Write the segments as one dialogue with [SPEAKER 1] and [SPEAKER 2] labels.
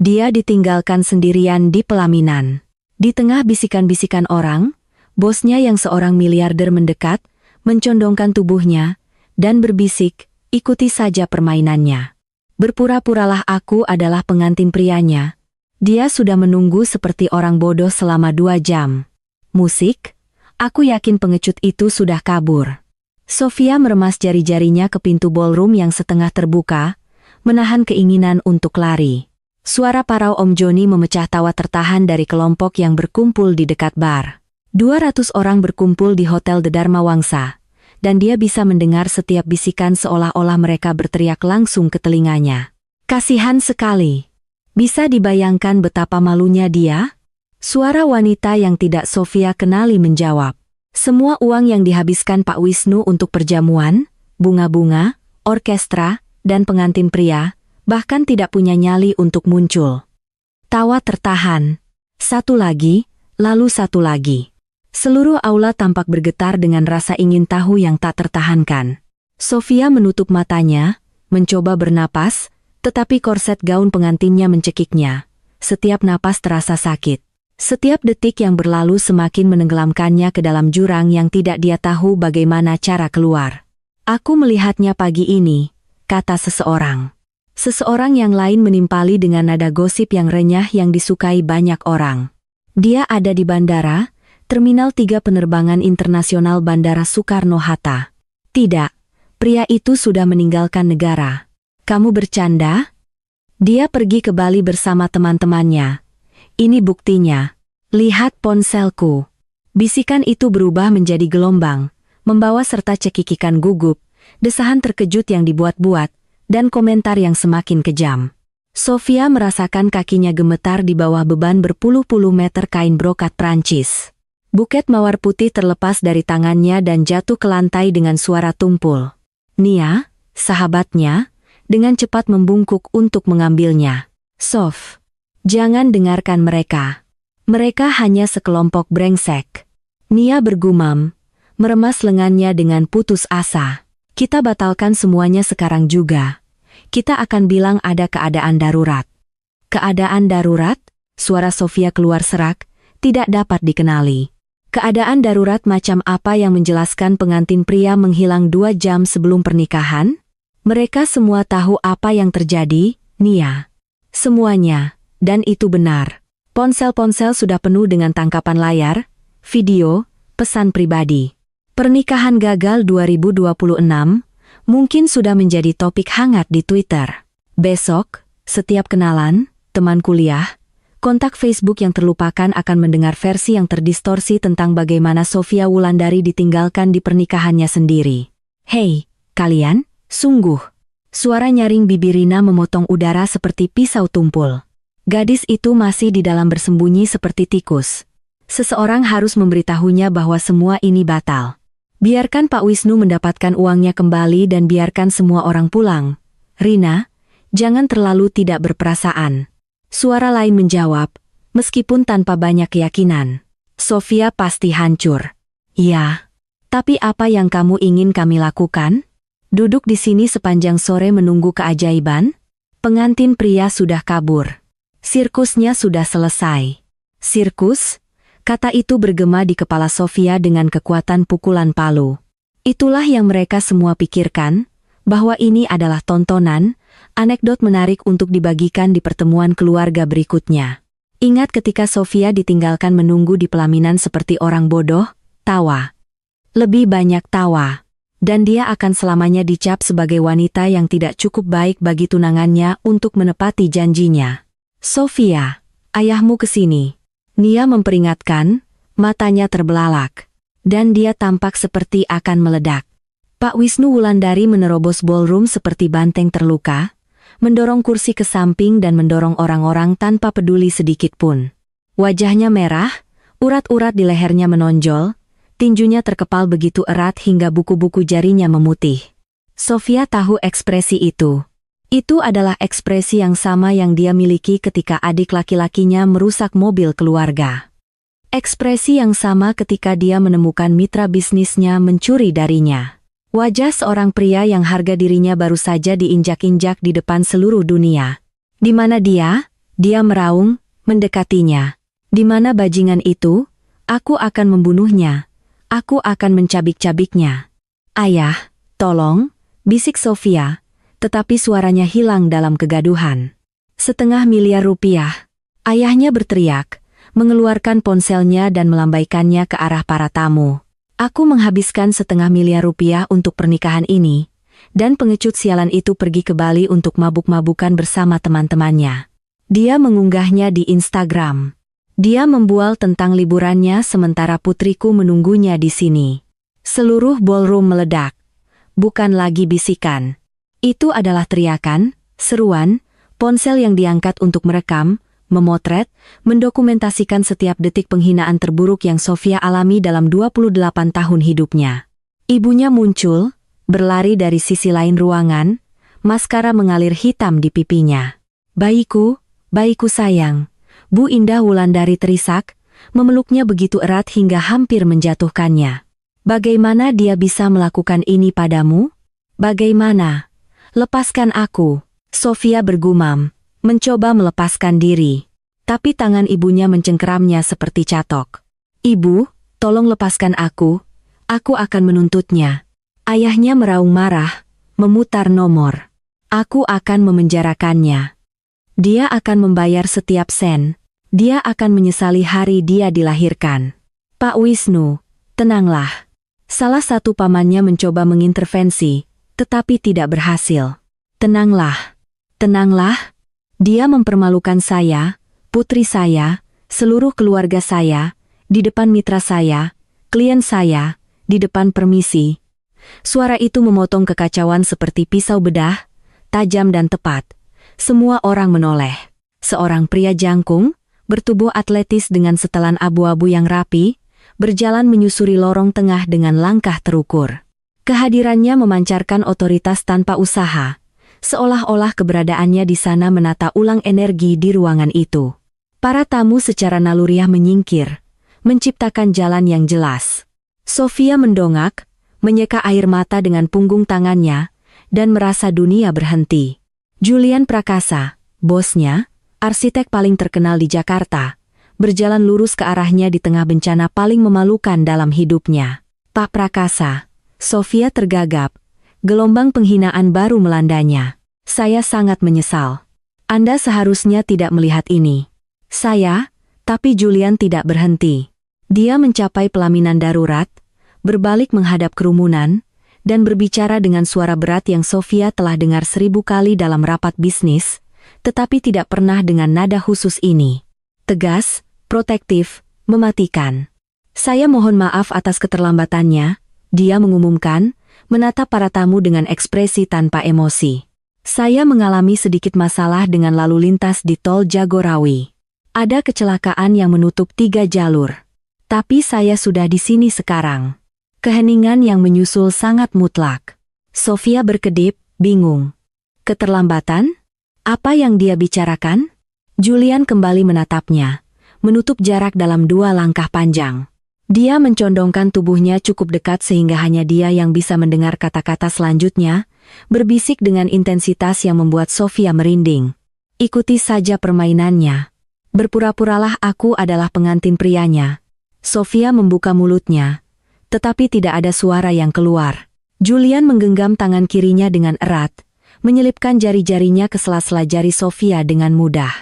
[SPEAKER 1] Dia ditinggalkan sendirian di pelaminan. Di tengah bisikan-bisikan orang, bosnya yang seorang miliarder mendekat, mencondongkan tubuhnya, dan berbisik, ikuti saja permainannya. Berpura-puralah aku adalah pengantin prianya. Dia sudah menunggu seperti orang bodoh selama 2 jam. Musik? Aku yakin pengecut itu sudah kabur. Sofia meremas jari-jarinya ke pintu ballroom yang setengah terbuka, menahan keinginan untuk lari. Suara parau Om Joni memecah tawa tertahan dari kelompok yang berkumpul di dekat bar. 200 orang berkumpul di Hotel The Dharma Wangsa, dan dia bisa mendengar setiap bisikan seolah-olah mereka berteriak langsung ke telinganya. Kasihan sekali. Bisa dibayangkan betapa malunya dia? Suara wanita yang tidak Sofia kenali menjawab. Semua uang yang dihabiskan Pak Wisnu untuk perjamuan, bunga-bunga, orkestra, dan pengantin pria, bahkan tidak punya nyali untuk muncul. Tawa tertahan. Satu lagi, lalu satu lagi. Seluruh aula tampak bergetar dengan rasa ingin tahu yang tak tertahankan. Sofia menutup matanya, mencoba bernapas, tetapi korset gaun pengantinnya mencekiknya. Setiap napas terasa sakit. Setiap detik yang berlalu semakin menenggelamkannya ke dalam jurang yang tidak dia tahu bagaimana cara keluar. Aku melihatnya pagi ini, kata seseorang. Seseorang yang lain menimpali dengan nada gosip yang renyah yang disukai banyak orang. Dia ada di bandara, Terminal 3 penerbangan internasional Bandara Soekarno-Hatta. Tidak, pria itu sudah meninggalkan negara. Kamu bercanda? Dia pergi ke Bali bersama teman-temannya. Ini buktinya. Lihat ponselku. Bisikan itu berubah menjadi gelombang, membawa serta cekikikan gugup, desahan terkejut yang dibuat-buat, dan komentar yang semakin kejam. Sofia merasakan kakinya gemetar di bawah beban berpuluh-puluh meter kain brokat Prancis. Buket mawar putih terlepas dari tangannya dan jatuh ke lantai dengan suara tumpul. Nia, sahabatnya, dengan cepat membungkuk untuk mengambilnya. Sof, jangan dengarkan mereka. Mereka hanya sekelompok brengsek. Nia bergumam, meremas lengannya dengan putus asa. Kita batalkan semuanya sekarang juga. Kita akan bilang ada keadaan darurat. Keadaan darurat? Suara Sofia keluar serak, tidak dapat dikenali. Keadaan darurat macam apa yang menjelaskan pengantin pria menghilang 2 jam sebelum pernikahan? Mereka semua tahu apa yang terjadi, Nia. Semuanya, dan itu benar. Ponsel-ponsel sudah penuh dengan tangkapan layar, video, pesan pribadi. Pernikahan gagal 2026 mungkin sudah menjadi topik hangat di Twitter. Besok, setiap kenalan, teman kuliah, kontak Facebook yang terlupakan akan mendengar versi yang terdistorsi tentang bagaimana Sofia Wulandari ditinggalkan di pernikahannya sendiri. Hei, kalian, sungguh. Suara nyaring bibir Rina memotong udara seperti pisau tumpul. Gadis itu masih di dalam bersembunyi seperti tikus. Seseorang harus memberitahunya bahwa semua ini batal. Biarkan Pak Wisnu mendapatkan uangnya kembali dan biarkan semua orang pulang. Rina, jangan terlalu tidak berperasaan. Suara lain menjawab, meskipun tanpa banyak keyakinan. Sofia pasti hancur. Ya, tapi apa yang kamu ingin kami lakukan? Duduk di sini sepanjang sore menunggu keajaiban? Pengantin pria sudah kabur. Sirkusnya sudah selesai. Sirkus? Kata itu bergema di kepala Sofia dengan kekuatan pukulan palu. Itulah yang mereka semua pikirkan, bahwa ini adalah tontonan, anekdot menarik untuk dibagikan di pertemuan keluarga berikutnya. Ingat ketika Sofia ditinggalkan menunggu di pelaminan seperti orang bodoh, tawa. Lebih banyak tawa. Dan dia akan selamanya dicap sebagai wanita yang tidak cukup baik bagi tunangannya untuk menepati janjinya. Sofia, ayahmu kesini. Nia memperingatkan, matanya terbelalak. Dan dia tampak seperti akan meledak. Pak Wisnu Wulandari menerobos ballroom seperti banteng terluka, mendorong kursi ke samping dan mendorong orang-orang tanpa peduli sedikit pun. Wajahnya merah, urat-urat di lehernya menonjol, tinjunya terkepal begitu erat hingga buku-buku jarinya memutih. Sofia tahu ekspresi itu. Itu adalah ekspresi yang sama yang dia miliki ketika adik laki-lakinya merusak mobil keluarga. Ekspresi yang sama ketika dia menemukan mitra bisnisnya mencuri darinya. Wajah seorang pria yang harga dirinya baru saja diinjak-injak di depan seluruh dunia. Di mana dia, Dia meraung, mendekatinya. Di mana bajingan itu? Aku akan membunuhnya. Aku akan mencabik-cabiknya. Ayah, tolong, bisik Sofia, tetapi suaranya hilang dalam kegaduhan. 500 miliar rupiah. Ayahnya berteriak, mengeluarkan ponselnya dan melambaikannya ke arah para tamu. Aku menghabiskan 500 miliar rupiah untuk pernikahan ini, dan pengecut sialan itu pergi ke Bali untuk mabuk-mabukan bersama teman-temannya. Dia mengunggahnya di Instagram. Dia membual tentang liburannya sementara putriku menunggunya di sini. Seluruh ballroom meledak. Bukan lagi bisikan. Itu adalah teriakan, seruan, ponsel yang diangkat untuk merekam, memotret, mendokumentasikan setiap detik penghinaan terburuk yang Sofia alami dalam 28 tahun hidupnya. Ibunya muncul, berlari dari sisi lain ruangan, maskara mengalir hitam di pipinya. Bayiku sayang. Bu Indah Wulandari terisak, memeluknya begitu erat hingga hampir menjatuhkannya. Bagaimana dia bisa melakukan ini padamu? Bagaimana? Lepaskan aku. Sofia bergumam, mencoba melepaskan diri. Tapi tangan ibunya mencengkeramnya seperti catok. Ibu, tolong lepaskan aku akan menuntutnya. Ayahnya meraung marah, memutar nomor. Aku akan memenjarakannya. Dia akan membayar setiap sen. Dia akan menyesali hari dia dilahirkan. Pak Wisnu, tenanglah. Salah satu pamannya mencoba mengintervensi, tetapi tidak berhasil. Tenanglah. Tenanglah. Dia mempermalukan saya, putri saya, seluruh keluarga saya, di depan mitra saya, klien saya, di depan permisi. Suara itu memotong kekacauan seperti pisau bedah, tajam dan tepat. Semua orang menoleh. Seorang pria jangkung, bertubuh atletis dengan setelan abu-abu yang rapi, berjalan menyusuri lorong tengah dengan langkah terukur. Kehadirannya memancarkan otoritas tanpa usaha, seolah-olah keberadaannya di sana menata ulang energi di ruangan itu. Para tamu secara naluriah menyingkir, menciptakan jalan yang jelas. Sofia mendongak, menyeka air mata dengan punggung tangannya, dan merasa dunia berhenti. Julian Prakasa, bosnya, arsitek paling terkenal di Jakarta, berjalan lurus ke arahnya di tengah bencana paling memalukan dalam hidupnya. Pak Prakasa, Sofia tergagap, gelombang penghinaan baru melandanya. Saya sangat menyesal. Anda seharusnya tidak melihat ini. Tapi Julian tidak berhenti. Dia mencapai pelaminan darurat, berbalik menghadap kerumunan, dan berbicara dengan suara berat yang Sofia telah dengar 1000 kali dalam rapat bisnis, tetapi tidak pernah dengan nada khusus ini. Tegas, protektif, mematikan. Saya mohon maaf atas keterlambatannya, dia mengumumkan, menatap para tamu dengan ekspresi tanpa emosi. Saya mengalami sedikit masalah dengan lalu lintas di tol Jagorawi. Ada kecelakaan yang menutup 3 jalur. Tapi saya sudah di sini sekarang. Keheningan yang menyusul sangat mutlak. Sofia berkedip, bingung. Keterlambatan? Apa yang dia bicarakan? Julian kembali menatapnya, menutup jarak dalam 2 langkah panjang. Dia mencondongkan tubuhnya cukup dekat sehingga hanya dia yang bisa mendengar kata-kata selanjutnya, berbisik dengan intensitas yang membuat Sofia merinding. Ikuti saja permainannya. Berpura-puralah aku adalah pengantin prianya. Sofia membuka mulutnya, tetapi tidak ada suara yang keluar. Julian menggenggam tangan kirinya dengan erat, menyelipkan jari-jarinya ke sela-sela jari Sofia dengan mudah.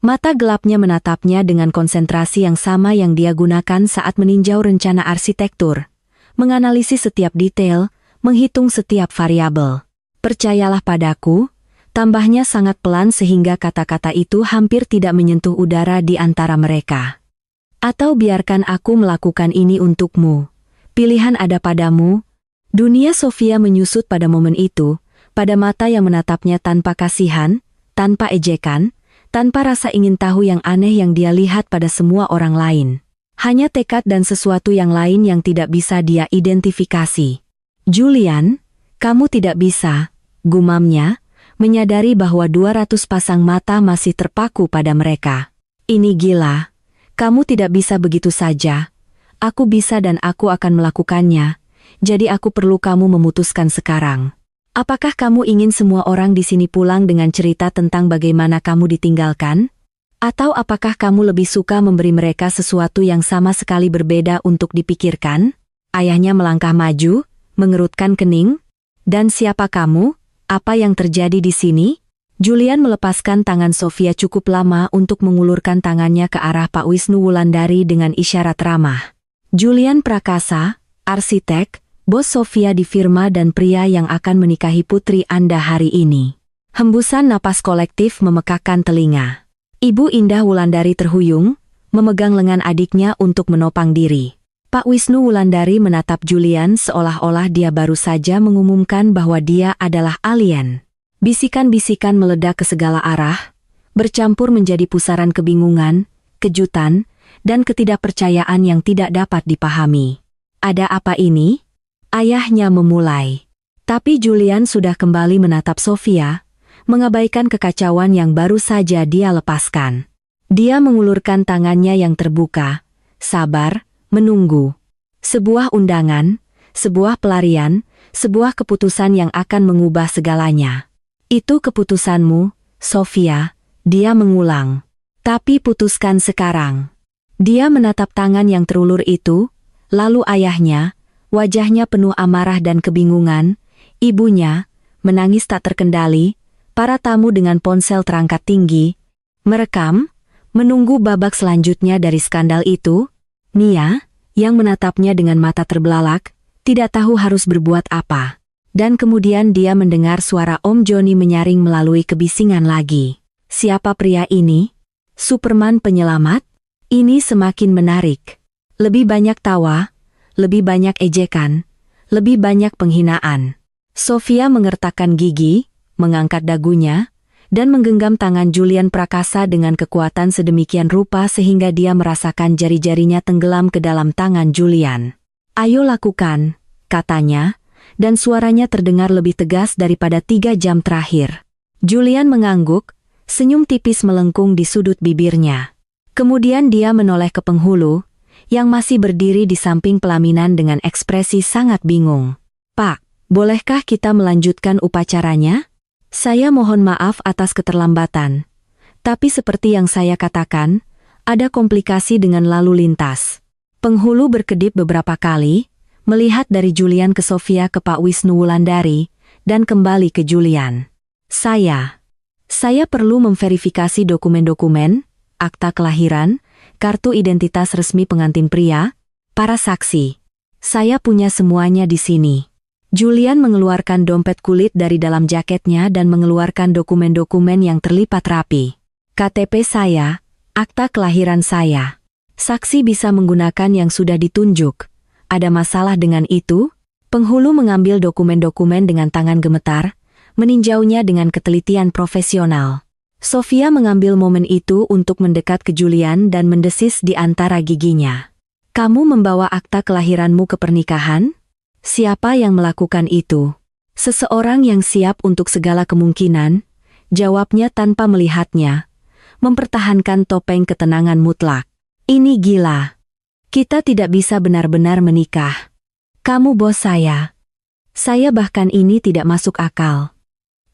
[SPEAKER 1] Mata gelapnya menatapnya dengan konsentrasi yang sama yang dia gunakan saat meninjau rencana arsitektur, menganalisis setiap detail, menghitung setiap variabel. Percayalah padaku, tambahnya sangat pelan sehingga kata-kata itu hampir tidak menyentuh udara di antara mereka. Atau biarkan aku melakukan ini untukmu. Pilihan ada padamu. Dunia Sofia menyusut pada momen itu, pada mata yang menatapnya tanpa kasihan, tanpa ejekan, tanpa rasa ingin tahu yang aneh yang dia lihat pada semua orang lain. Hanya tekad dan sesuatu yang lain yang tidak bisa dia identifikasi. Julian, kamu tidak bisa, gumamnya, menyadari bahwa 200 pasang mata masih terpaku pada mereka. Ini gila. Kamu tidak bisa begitu saja. Aku bisa dan aku akan melakukannya. Jadi aku perlu kamu memutuskan sekarang. Apakah kamu ingin semua orang di sini pulang dengan cerita tentang bagaimana kamu ditinggalkan? Atau apakah kamu lebih suka memberi mereka sesuatu yang sama sekali berbeda untuk dipikirkan? Ayahnya melangkah maju, mengerutkan kening. Dan siapa kamu? Apa yang terjadi di sini? Julian melepaskan tangan Sofia cukup lama untuk mengulurkan tangannya ke arah Pak Wisnu Wulandari dengan isyarat ramah. Julian Prakasa, arsitek, bos Sofia di firma dan pria yang akan menikahi putri Anda hari ini. Hembusan napas kolektif memekakkan telinga. Ibu Indah Wulandari terhuyung, memegang lengan adiknya untuk menopang diri. Pak Wisnu Wulandari menatap Julian seolah-olah dia baru saja mengumumkan bahwa dia adalah alien. Bisikan-bisikan meledak ke segala arah, bercampur menjadi pusaran kebingungan, kejutan, dan ketidakpercayaan yang tidak dapat dipahami. Ada apa ini? Ayahnya memulai. Tapi Julian sudah kembali menatap Sofia, mengabaikan kekacauan yang baru saja dia lepaskan. Dia mengulurkan tangannya yang terbuka, sabar, menunggu. Sebuah undangan, sebuah pelarian, sebuah keputusan yang akan mengubah segalanya. Itu keputusanmu, Sofia, dia mengulang. Tapi putuskan sekarang. Dia menatap tangan yang terulur itu, lalu ayahnya, wajahnya penuh amarah dan kebingungan, ibunya, menangis tak terkendali, para tamu dengan ponsel terangkat tinggi, merekam, menunggu babak selanjutnya dari skandal itu. Nia, yang menatapnya dengan mata terbelalak, tidak tahu harus berbuat apa. Dan kemudian dia mendengar suara Om Joni menyaring melalui kebisingan lagi. Siapa pria ini? Superman penyelamat? Ini semakin menarik. Lebih banyak tawa, lebih banyak ejekan, lebih banyak penghinaan. Sofia mengertakkan gigi, mengangkat dagunya, dan menggenggam tangan Julian Prakasa dengan kekuatan sedemikian rupa sehingga dia merasakan jari-jarinya tenggelam ke dalam tangan Julian. Ayo lakukan, katanya, dan suaranya terdengar lebih tegas daripada 3 jam terakhir. Julian mengangguk, senyum tipis melengkung di sudut bibirnya. Kemudian dia menoleh ke penghulu, yang masih berdiri di samping pelaminan dengan ekspresi sangat bingung. Pak, bolehkah kita melanjutkan upacaranya? Saya mohon maaf atas keterlambatan. Tapi seperti yang saya katakan, ada komplikasi dengan lalu lintas. Penghulu berkedip beberapa kali, melihat dari Julian ke Sofia ke Pak Wisnu Wulandari, dan kembali ke Julian. Saya perlu memverifikasi dokumen-dokumen, akta kelahiran, kartu identitas resmi pengantin pria, para saksi. Saya punya semuanya di sini. Julian mengeluarkan dompet kulit dari dalam jaketnya dan mengeluarkan dokumen-dokumen yang terlipat rapi. KTP saya, akta kelahiran saya. Saksi bisa menggunakan yang sudah ditunjuk. Ada masalah dengan itu? Penghulu mengambil dokumen-dokumen dengan tangan gemetar, meninjaunya dengan ketelitian profesional. Sofia mengambil momen itu untuk mendekat ke Julian dan mendesis di antara giginya. Kamu membawa akta kelahiranmu ke pernikahan? Siapa yang melakukan itu? Seseorang yang siap untuk segala kemungkinan, jawabnya tanpa melihatnya, mempertahankan topeng ketenangan mutlak. Ini gila. Kita tidak bisa benar-benar menikah. Kamu bos saya. Saya bahkan ini tidak masuk akal.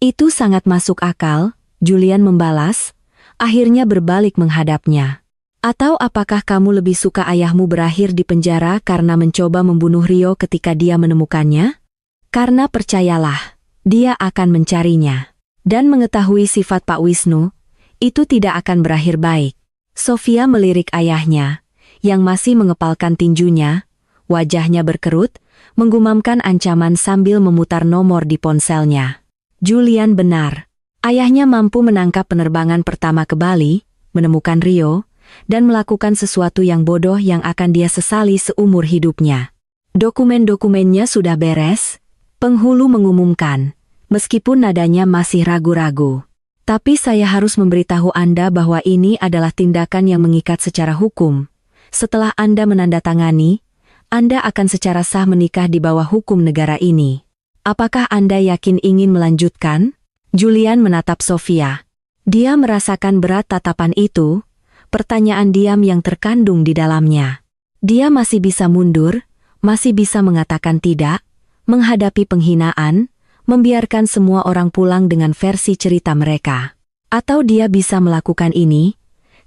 [SPEAKER 1] Itu sangat masuk akal, Julian membalas, akhirnya berbalik menghadapnya. Atau apakah kamu lebih suka ayahmu berakhir di penjara karena mencoba membunuh Rio ketika dia menemukannya? Karena percayalah, dia akan mencarinya. Dan mengetahui sifat Pak Wisnu, itu tidak akan berakhir baik. Sofia melirik ayahnya, yang masih mengepalkan tinjunya, wajahnya berkerut, menggumamkan ancaman sambil memutar nomor di ponselnya. Julian benar. Ayahnya mampu menangkap penerbangan pertama ke Bali, menemukan Rio, dan melakukan sesuatu yang bodoh yang akan dia sesali seumur hidupnya. Dokumen-dokumennya sudah beres, penghulu mengumumkan, meskipun nadanya masih ragu-ragu. Tapi saya harus memberitahu Anda bahwa ini adalah tindakan yang mengikat secara hukum. Setelah Anda menandatangani, Anda akan secara sah menikah di bawah hukum negara ini. Apakah Anda yakin ingin melanjutkan? Julian menatap Sofia. Dia merasakan berat tatapan itu, pertanyaan diam yang terkandung di dalamnya. Dia masih bisa mundur, masih bisa mengatakan tidak, menghadapi penghinaan, membiarkan semua orang pulang dengan versi cerita mereka. Atau dia bisa melakukan ini,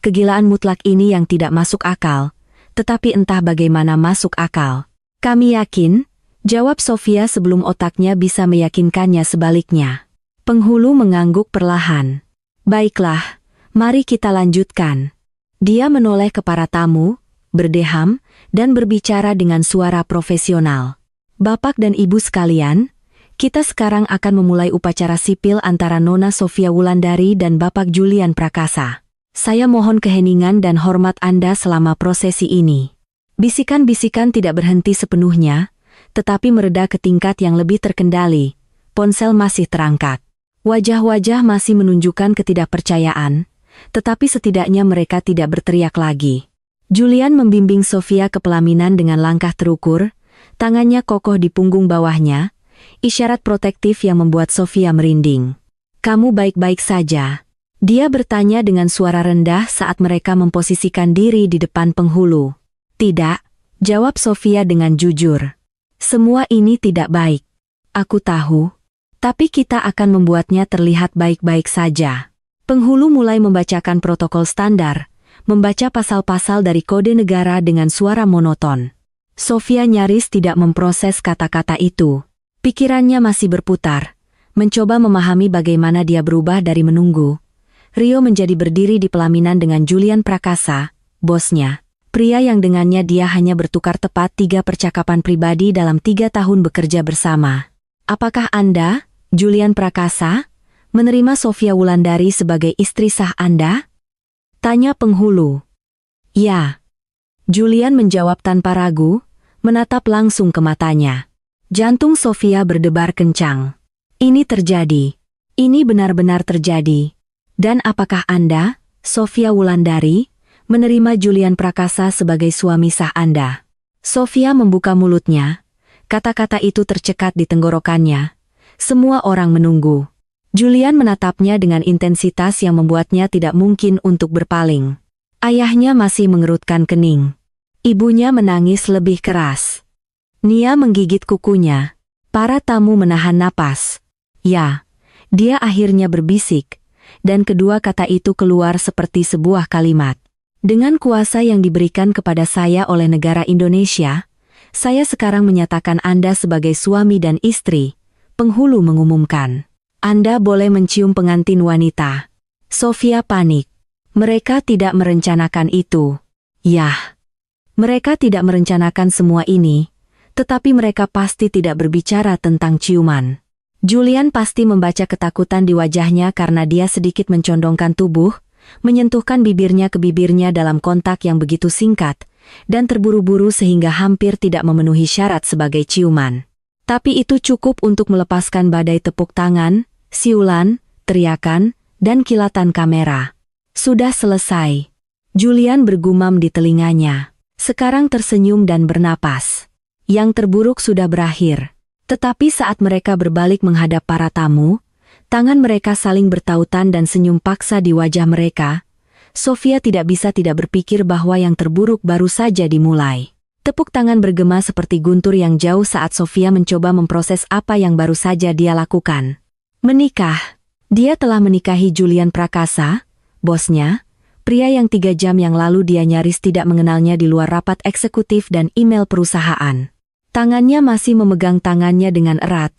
[SPEAKER 1] kegilaan mutlak ini yang tidak masuk akal, tetapi entah bagaimana masuk akal. Kami yakin, jawab Sofia sebelum otaknya bisa meyakinkannya sebaliknya. Penghulu mengangguk perlahan. Baiklah, mari kita lanjutkan. Dia menoleh ke para tamu, berdeham, dan berbicara dengan suara profesional. Bapak dan Ibu sekalian, kita sekarang akan memulai upacara sipil antara Nona Sofia Wulandari dan Bapak Julian Prakasa. Saya mohon keheningan dan hormat Anda selama prosesi ini. Bisikan-bisikan tidak berhenti sepenuhnya, tetapi mereda ke tingkat yang lebih terkendali. Ponsel masih terangkat. Wajah-wajah masih menunjukkan ketidakpercayaan, tetapi setidaknya mereka tidak berteriak lagi. Julian membimbing Sofia ke pelaminan dengan langkah terukur, tangannya kokoh di punggung bawahnya, isyarat protektif yang membuat Sofia merinding. Kamu baik-baik saja? Dia bertanya dengan suara rendah saat mereka memposisikan diri di depan penghulu. Tidak, jawab Sofia dengan jujur. Semua ini tidak baik. Aku tahu. Tapi kita akan membuatnya terlihat baik-baik saja. Penghulu mulai membacakan protokol standar, membaca pasal-pasal dari kode negara dengan suara monoton. Sofia nyaris tidak memproses kata-kata itu. Pikirannya masih berputar, mencoba memahami bagaimana dia berubah dari menunggu. Rio menjadi berdiri di pelaminan dengan Julian Prakasa, bosnya. Pria yang dengannya dia hanya bertukar tepat 3 percakapan pribadi dalam 3 tahun bekerja bersama. Apakah Anda, Julian Prakasa, menerima Sofia Wulandari sebagai istri sah Anda? Tanya penghulu. Ya. Julian menjawab tanpa ragu, menatap langsung ke matanya. Jantung Sofia berdebar kencang. Ini terjadi. Ini benar-benar terjadi. Dan apakah Anda, Sofia Wulandari, menerima Julian Prakasa sebagai suami sah Anda? Sofia membuka mulutnya. Kata-kata itu tercekat di tenggorokannya. Semua orang menunggu. Julian menatapnya dengan intensitas yang membuatnya tidak mungkin untuk berpaling. Ayahnya masih mengerutkan kening. Ibunya menangis lebih keras. Nia menggigit kukunya. Para tamu menahan napas. Ya, dia akhirnya berbisik, dan kedua kata itu keluar seperti sebuah kalimat. Dengan kuasa yang diberikan kepada saya oleh negara Indonesia, saya sekarang menyatakan Anda sebagai suami dan istri. Penghulu mengumumkan. Anda boleh mencium pengantin wanita. Sofia panik. Mereka tidak merencanakan itu. Yah. Mereka tidak merencanakan semua ini, tetapi mereka pasti tidak berbicara tentang ciuman. Julian pasti membaca ketakutan di wajahnya karena dia sedikit mencondongkan tubuh, menyentuhkan bibirnya ke bibirnya dalam kontak yang begitu singkat, dan terburu-buru sehingga hampir tidak memenuhi syarat sebagai ciuman. Tapi itu cukup untuk melepaskan badai tepuk tangan, siulan, teriakan, dan kilatan kamera. Sudah selesai. Julian bergumam di telinganya. Sekarang tersenyum dan bernapas. Yang terburuk sudah berakhir. Tetapi saat mereka berbalik menghadap para tamu, tangan mereka saling bertautan dan senyum paksa di wajah mereka. Sofia tidak bisa tidak berpikir bahwa yang terburuk baru saja dimulai. Tepuk tangan bergema seperti guntur yang jauh saat Sofia mencoba memproses apa yang baru saja dia lakukan. Menikah. Dia telah menikahi Julian Prakasa, bosnya, pria yang 3 jam yang lalu dia nyaris tidak mengenalnya di luar rapat eksekutif dan email perusahaan. Tangannya masih memegang tangannya dengan erat,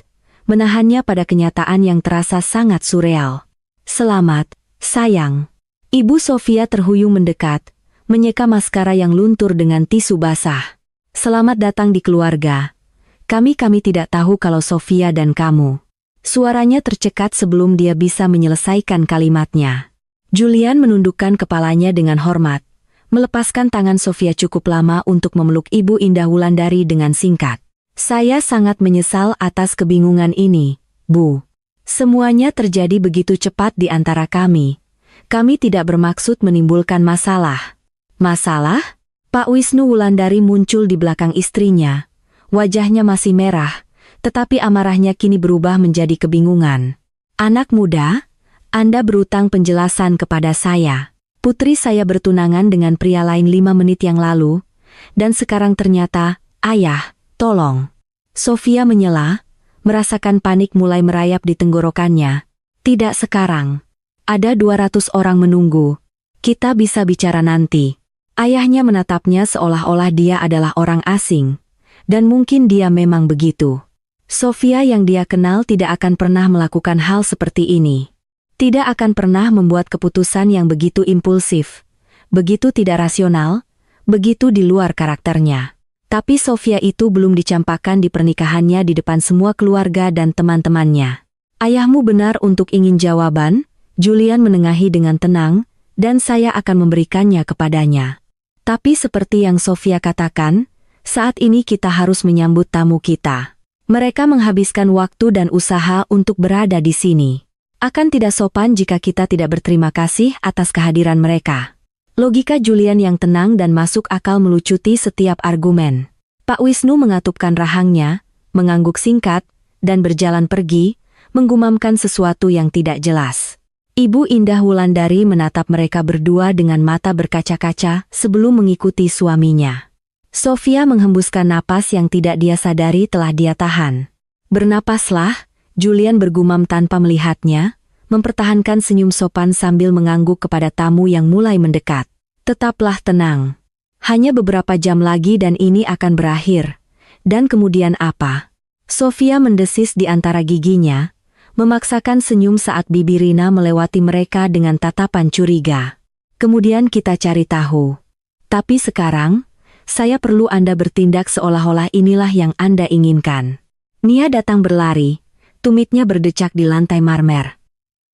[SPEAKER 1] menahannya pada kenyataan yang terasa sangat surreal. Selamat, sayang. Ibu Sofia terhuyung mendekat, menyeka maskara yang luntur dengan tisu basah. Selamat datang di keluarga. Kami tidak tahu kalau Sofia dan kamu. Suaranya tercekat sebelum dia bisa menyelesaikan kalimatnya. Julian menundukkan kepalanya dengan hormat, melepaskan tangan Sofia cukup lama untuk memeluk Ibu Indah Wulandari dengan singkat. Saya sangat menyesal atas kebingungan ini, Bu. Semuanya terjadi begitu cepat di antara kami. Kami tidak bermaksud menimbulkan masalah. Masalah? Pak Wisnu Wulandari muncul di belakang istrinya. Wajahnya masih merah, tetapi amarahnya kini berubah menjadi kebingungan. Anak muda, Anda berutang penjelasan kepada saya. Putri saya bertunangan dengan pria lain 5 menit yang lalu, dan sekarang ternyata, ayah, tolong. Sofia menyela, merasakan panik mulai merayap di tenggorokannya. Tidak sekarang. Ada 200 orang menunggu. Kita bisa bicara nanti. Ayahnya menatapnya seolah-olah dia adalah orang asing. Dan mungkin dia memang begitu. Sofia yang dia kenal tidak akan pernah melakukan hal seperti ini. Tidak akan pernah membuat keputusan yang begitu impulsif. Begitu tidak rasional, begitu di luar karakternya. Tapi Sofia itu belum dicampakkan di pernikahannya di depan semua keluarga dan teman-temannya. Ayahmu benar untuk ingin jawaban, Julian menengahi dengan tenang, dan saya akan memberikannya kepadanya. Tapi seperti yang Sofia katakan, saat ini kita harus menyambut tamu kita. Mereka menghabiskan waktu dan usaha untuk berada di sini. Akan tidak sopan jika kita tidak berterima kasih atas kehadiran mereka. Logika Julian yang tenang dan masuk akal melucuti setiap argumen. Pak Wisnu mengatupkan rahangnya, mengangguk singkat, dan berjalan pergi, menggumamkan sesuatu yang tidak jelas. Ibu Indah Wulandari menatap mereka berdua dengan mata berkaca-kaca sebelum mengikuti suaminya. Sofia menghembuskan napas yang tidak dia sadari telah dia tahan. Bernapaslah, Julian bergumam tanpa melihatnya, mempertahankan senyum sopan sambil mengangguk kepada tamu yang mulai mendekat. Tetaplah tenang. Hanya beberapa jam lagi dan ini akan berakhir. Dan kemudian apa? Sofia mendesis di antara giginya, memaksakan senyum saat Bibi Rina melewati mereka dengan tatapan curiga. Kemudian kita cari tahu. Tapi sekarang, saya perlu Anda bertindak seolah-olah inilah yang Anda inginkan. Nia datang berlari, tumitnya berdecak di lantai marmer.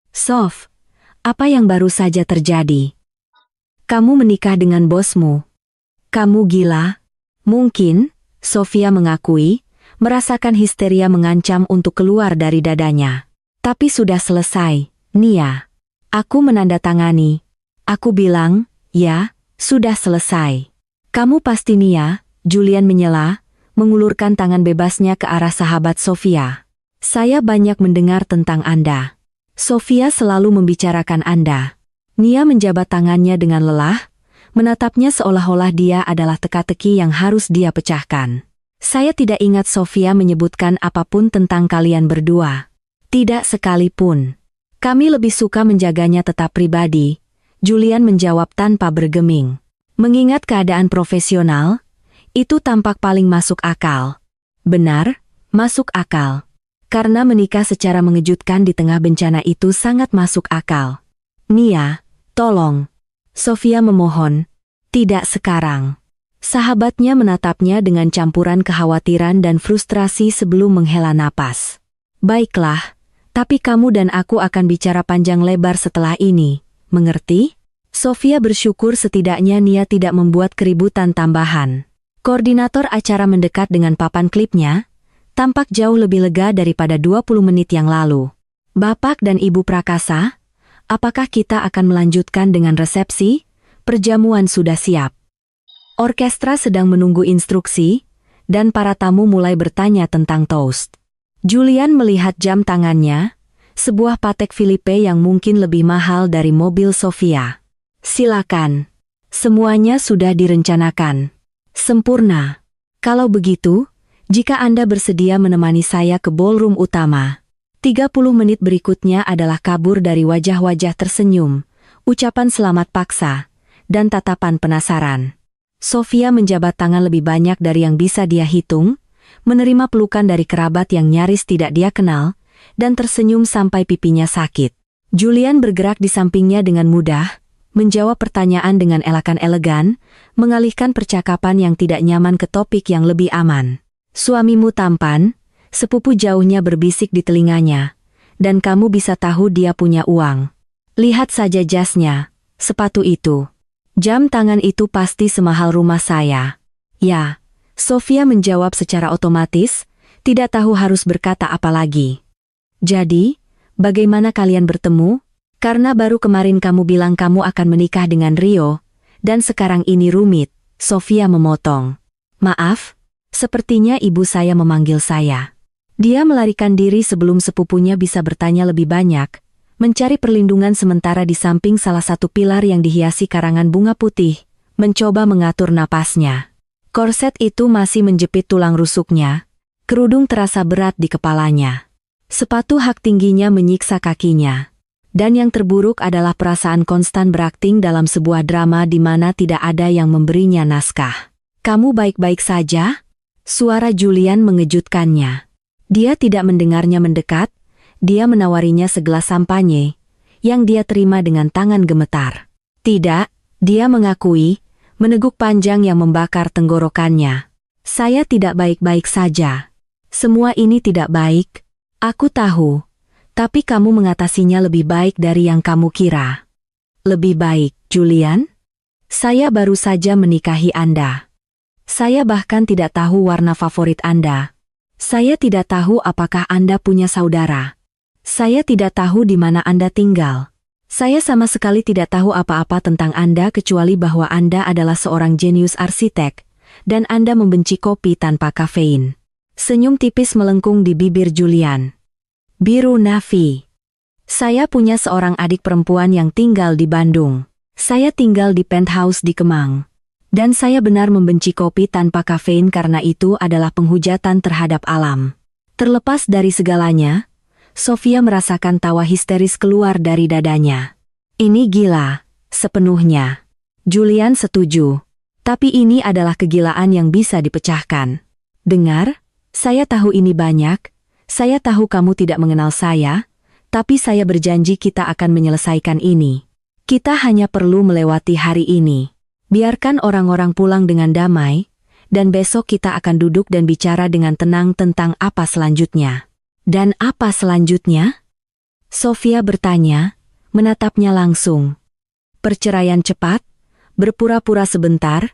[SPEAKER 1] Sof, apa yang baru saja terjadi? Kamu menikah dengan bosmu. Kamu gila? Mungkin, Sofia mengakui, merasakan histeria mengancam untuk keluar dari dadanya. Tapi sudah selesai, Nia. Aku menandatangani. Aku bilang, ya, sudah selesai. Kamu pasti Nia, Julian menyela, mengulurkan tangan bebasnya ke arah sahabat Sofia. Saya banyak mendengar tentang Anda. Sofia selalu membicarakan Anda. Nia menjabat tangannya dengan lelah, menatapnya seolah-olah dia adalah teka-teki yang harus dia pecahkan. Saya tidak ingat Sofia menyebutkan apapun tentang kalian berdua. Tidak sekalipun. Kami lebih suka menjaganya tetap pribadi, Julian menjawab tanpa bergeming. Mengingat keadaan profesional, itu tampak paling masuk akal. Benar, masuk akal. Karena menikah secara mengejutkan di tengah bencana itu sangat masuk akal. Nia, tolong. Sofia memohon. Tidak sekarang. Sahabatnya menatapnya dengan campuran kekhawatiran dan frustrasi sebelum menghela napas. Baiklah, tapi kamu dan aku akan bicara panjang lebar setelah ini, mengerti? Sofia bersyukur setidaknya Nia tidak membuat keributan tambahan. Koordinator acara mendekat dengan papan klipnya, tampak jauh lebih lega daripada 20 menit yang lalu. Bapak dan Ibu Prakasa, apakah kita akan melanjutkan dengan resepsi? Perjamuan sudah siap. Orkestra sedang menunggu instruksi, dan para tamu mulai bertanya tentang toast. Julian melihat jam tangannya, sebuah Patek Philippe yang mungkin lebih mahal dari mobil Sofia. Silakan. Semuanya sudah direncanakan. Sempurna. Kalau begitu, jika Anda bersedia menemani saya ke ballroom utama. 30 menit berikutnya adalah kabur dari wajah-wajah tersenyum, ucapan selamat paksa, dan tatapan penasaran. Sofia menjabat tangan lebih banyak dari yang bisa dia hitung, menerima pelukan dari kerabat yang nyaris tidak dia kenal, dan tersenyum sampai pipinya sakit. Julian bergerak di sampingnya dengan mudah, menjawab pertanyaan dengan elakan elegan, mengalihkan percakapan yang tidak nyaman ke topik yang lebih aman. Suamimu tampan, sepupu jauhnya berbisik di telinganya, dan kamu bisa tahu dia punya uang. Lihat saja jasnya, sepatu itu. Jam tangan itu pasti semahal rumah saya. Ya, Sofia menjawab secara otomatis, tidak tahu harus berkata apa lagi. Jadi, bagaimana kalian bertemu? Karena baru kemarin kamu bilang kamu akan menikah dengan Rio, dan sekarang ini rumit, Sofia memotong. Maaf, sepertinya ibu saya memanggil saya. Dia melarikan diri sebelum sepupunya bisa bertanya lebih banyak, mencari perlindungan sementara di samping salah satu pilar yang dihiasi karangan bunga putih, mencoba mengatur napasnya. Korset itu masih menjepit tulang rusuknya, kerudung terasa berat di kepalanya. Sepatu hak tingginya menyiksa kakinya. Dan yang terburuk adalah perasaan konstan berakting dalam sebuah drama di mana tidak ada yang memberinya naskah. Kamu baik-baik saja? Suara Julian mengejutkannya. Dia tidak mendengarnya mendekat, dia menawarinya segelas sampanye, yang dia terima dengan tangan gemetar. Tidak, dia mengakui, meneguk panjang yang membakar tenggorokannya. Saya tidak baik-baik saja. Semua ini tidak baik. Aku tahu. Tapi kamu mengatasinya lebih baik dari yang kamu kira. Lebih baik, Julian? Saya baru saja menikahi Anda. Saya bahkan tidak tahu warna favorit Anda. Saya tidak tahu apakah Anda punya saudara. Saya tidak tahu di mana Anda tinggal. Saya sama sekali tidak tahu apa-apa tentang Anda kecuali bahwa Anda adalah seorang jenius arsitek, dan Anda membenci kopi tanpa kafein. Senyum tipis melengkung di bibir Julian. Biru Navi. Saya punya seorang adik perempuan yang tinggal di Bandung. Saya tinggal di penthouse di Kemang. Dan saya benar membenci kopi tanpa kafein karena itu adalah penghujatan terhadap alam. Terlepas dari segalanya, Sofia merasakan tawa histeris keluar dari dadanya. Ini gila, sepenuhnya. Julian setuju. Tapi ini adalah kegilaan yang bisa dipecahkan. Dengar, saya tahu ini banyak. Saya tahu kamu tidak mengenal saya, tapi saya berjanji kita akan menyelesaikan ini. Kita hanya perlu melewati hari ini. Biarkan orang-orang pulang dengan damai, dan besok kita akan duduk dan bicara dengan tenang tentang apa selanjutnya. Dan apa selanjutnya? Sofia bertanya, menatapnya langsung. Perceraian cepat? Berpura-pura sebentar?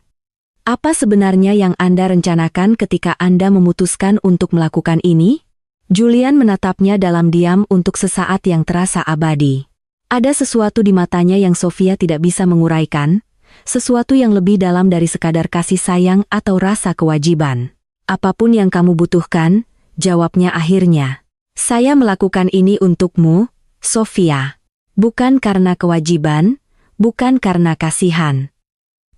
[SPEAKER 1] Apa sebenarnya yang Anda rencanakan ketika Anda memutuskan untuk melakukan ini? Julian menatapnya dalam diam untuk sesaat yang terasa abadi. Ada sesuatu di matanya yang Sofia tidak bisa menguraikan, sesuatu yang lebih dalam dari sekadar kasih sayang atau rasa kewajiban. Apapun yang kamu butuhkan, jawabnya akhirnya. Saya melakukan ini untukmu, Sofia. Bukan karena kewajiban, bukan karena kasihan.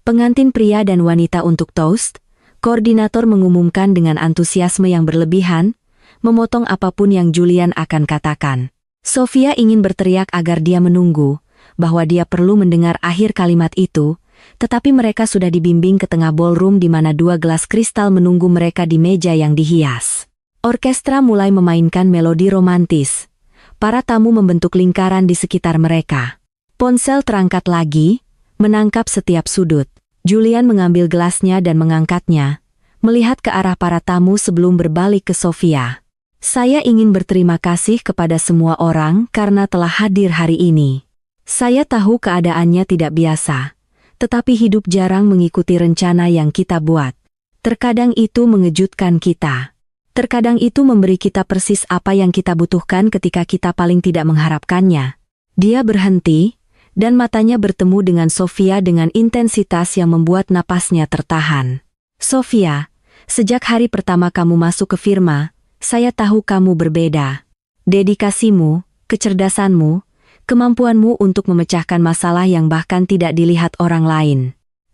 [SPEAKER 1] Pengantin pria dan wanita untuk toast, koordinator mengumumkan dengan antusiasme yang berlebihan, memotong apapun yang Julian akan katakan. Sofia ingin berteriak agar dia menunggu, bahwa dia perlu mendengar akhir kalimat itu, tetapi mereka sudah dibimbing ke tengah ballroom di mana 2 gelas kristal menunggu mereka di meja yang dihias. Orkestra mulai memainkan melodi romantis. Para tamu membentuk lingkaran di sekitar mereka. Ponsel terangkat lagi, menangkap setiap sudut. Julian mengambil gelasnya dan mengangkatnya, melihat ke arah para tamu sebelum berbalik ke Sofia. Saya ingin berterima kasih kepada semua orang karena telah hadir hari ini. Saya tahu keadaannya tidak biasa, tetapi hidup jarang mengikuti rencana yang kita buat. Terkadang itu mengejutkan kita. Terkadang itu memberi kita persis apa yang kita butuhkan ketika kita paling tidak mengharapkannya. Dia berhenti, dan matanya bertemu dengan Sofia dengan intensitas yang membuat napasnya tertahan. Sofia, sejak hari pertama kamu masuk ke firma, saya tahu kamu berbeda. Dedikasimu, kecerdasanmu, kemampuanmu untuk memecahkan masalah yang bahkan tidak dilihat orang lain.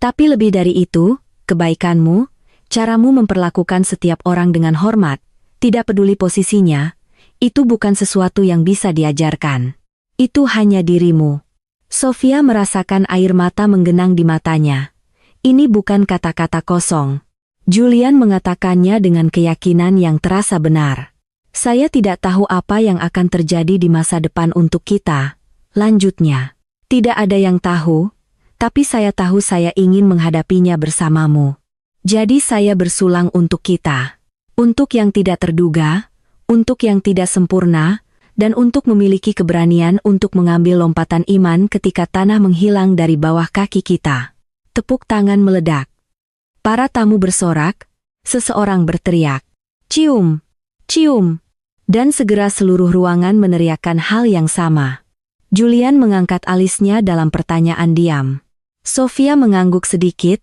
[SPEAKER 1] Tapi lebih dari itu, kebaikanmu, caramu memperlakukan setiap orang dengan hormat, tidak peduli posisinya, itu bukan sesuatu yang bisa diajarkan. Itu hanya dirimu. Sofia merasakan air mata menggenang di matanya. Ini bukan kata-kata kosong. Julian mengatakannya dengan keyakinan yang terasa benar. Saya tidak tahu apa yang akan terjadi di masa depan untuk kita, lanjutnya. Tidak ada yang tahu, tapi saya tahu saya ingin menghadapinya bersamamu. Jadi saya bersulang untuk kita. Untuk yang tidak terduga, untuk yang tidak sempurna, dan untuk memiliki keberanian untuk mengambil lompatan iman ketika tanah menghilang dari bawah kaki kita. Tepuk tangan meledak. Para tamu bersorak, seseorang berteriak, "Cium! Cium!" Dan segera seluruh ruangan meneriakkan hal yang sama. Julian mengangkat alisnya dalam pertanyaan diam. Sofia mengangguk sedikit,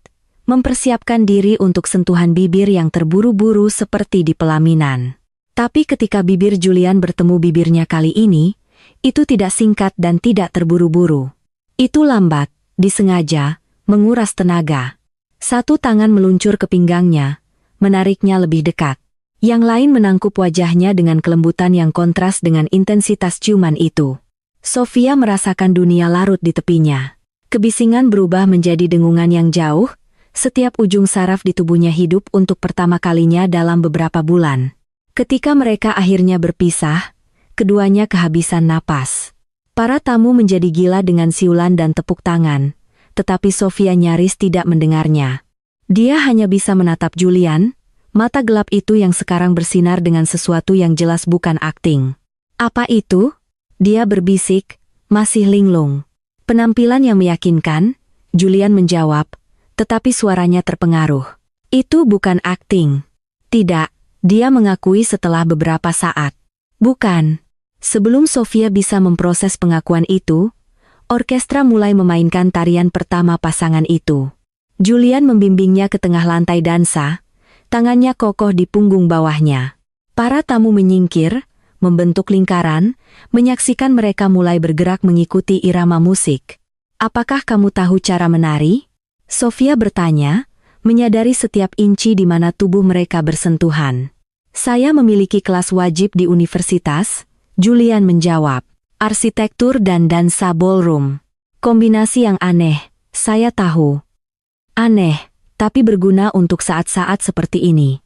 [SPEAKER 1] mempersiapkan diri untuk sentuhan bibir yang terburu-buru seperti di pelaminan. Tapi ketika bibir Julian bertemu bibirnya kali ini, itu tidak singkat dan tidak terburu-buru. Itu lambat, disengaja, menguras tenaga. Satu tangan meluncur ke pinggangnya, menariknya lebih dekat. Yang lain menangkup wajahnya dengan kelembutan yang kontras dengan intensitas ciuman itu. Sofia merasakan dunia larut di tepinya. Kebisingan berubah menjadi dengungan yang jauh, setiap ujung saraf di tubuhnya hidup untuk pertama kalinya dalam beberapa bulan. Ketika mereka akhirnya berpisah, keduanya kehabisan napas. Para tamu menjadi gila dengan siulan dan tepuk tangan, tetapi Sofia nyaris tidak mendengarnya. Dia hanya bisa menatap Julian, mata gelap itu yang sekarang bersinar dengan sesuatu yang jelas bukan akting. "Apa itu?" Dia berbisik, masih linglung. "Penampilan yang meyakinkan," Julian menjawab, tetapi suaranya terpengaruh. "Itu bukan akting." "Tidak," dia mengakui setelah beberapa saat. "Bukan." Sebelum Sofia bisa memproses pengakuan itu, orkestra mulai memainkan tarian pertama pasangan itu. Julian membimbingnya ke tengah lantai dansa, tangannya kokoh di punggung bawahnya. Para tamu menyingkir, membentuk lingkaran, menyaksikan mereka mulai bergerak mengikuti irama musik. "Apakah kamu tahu cara menari?" Sofia bertanya, menyadari setiap inci di mana tubuh mereka bersentuhan. "Saya memiliki kelas wajib di universitas," Julian menjawab. "Arsitektur dan dansa ballroom. Kombinasi yang aneh, saya tahu. Aneh, tapi berguna untuk saat-saat seperti ini.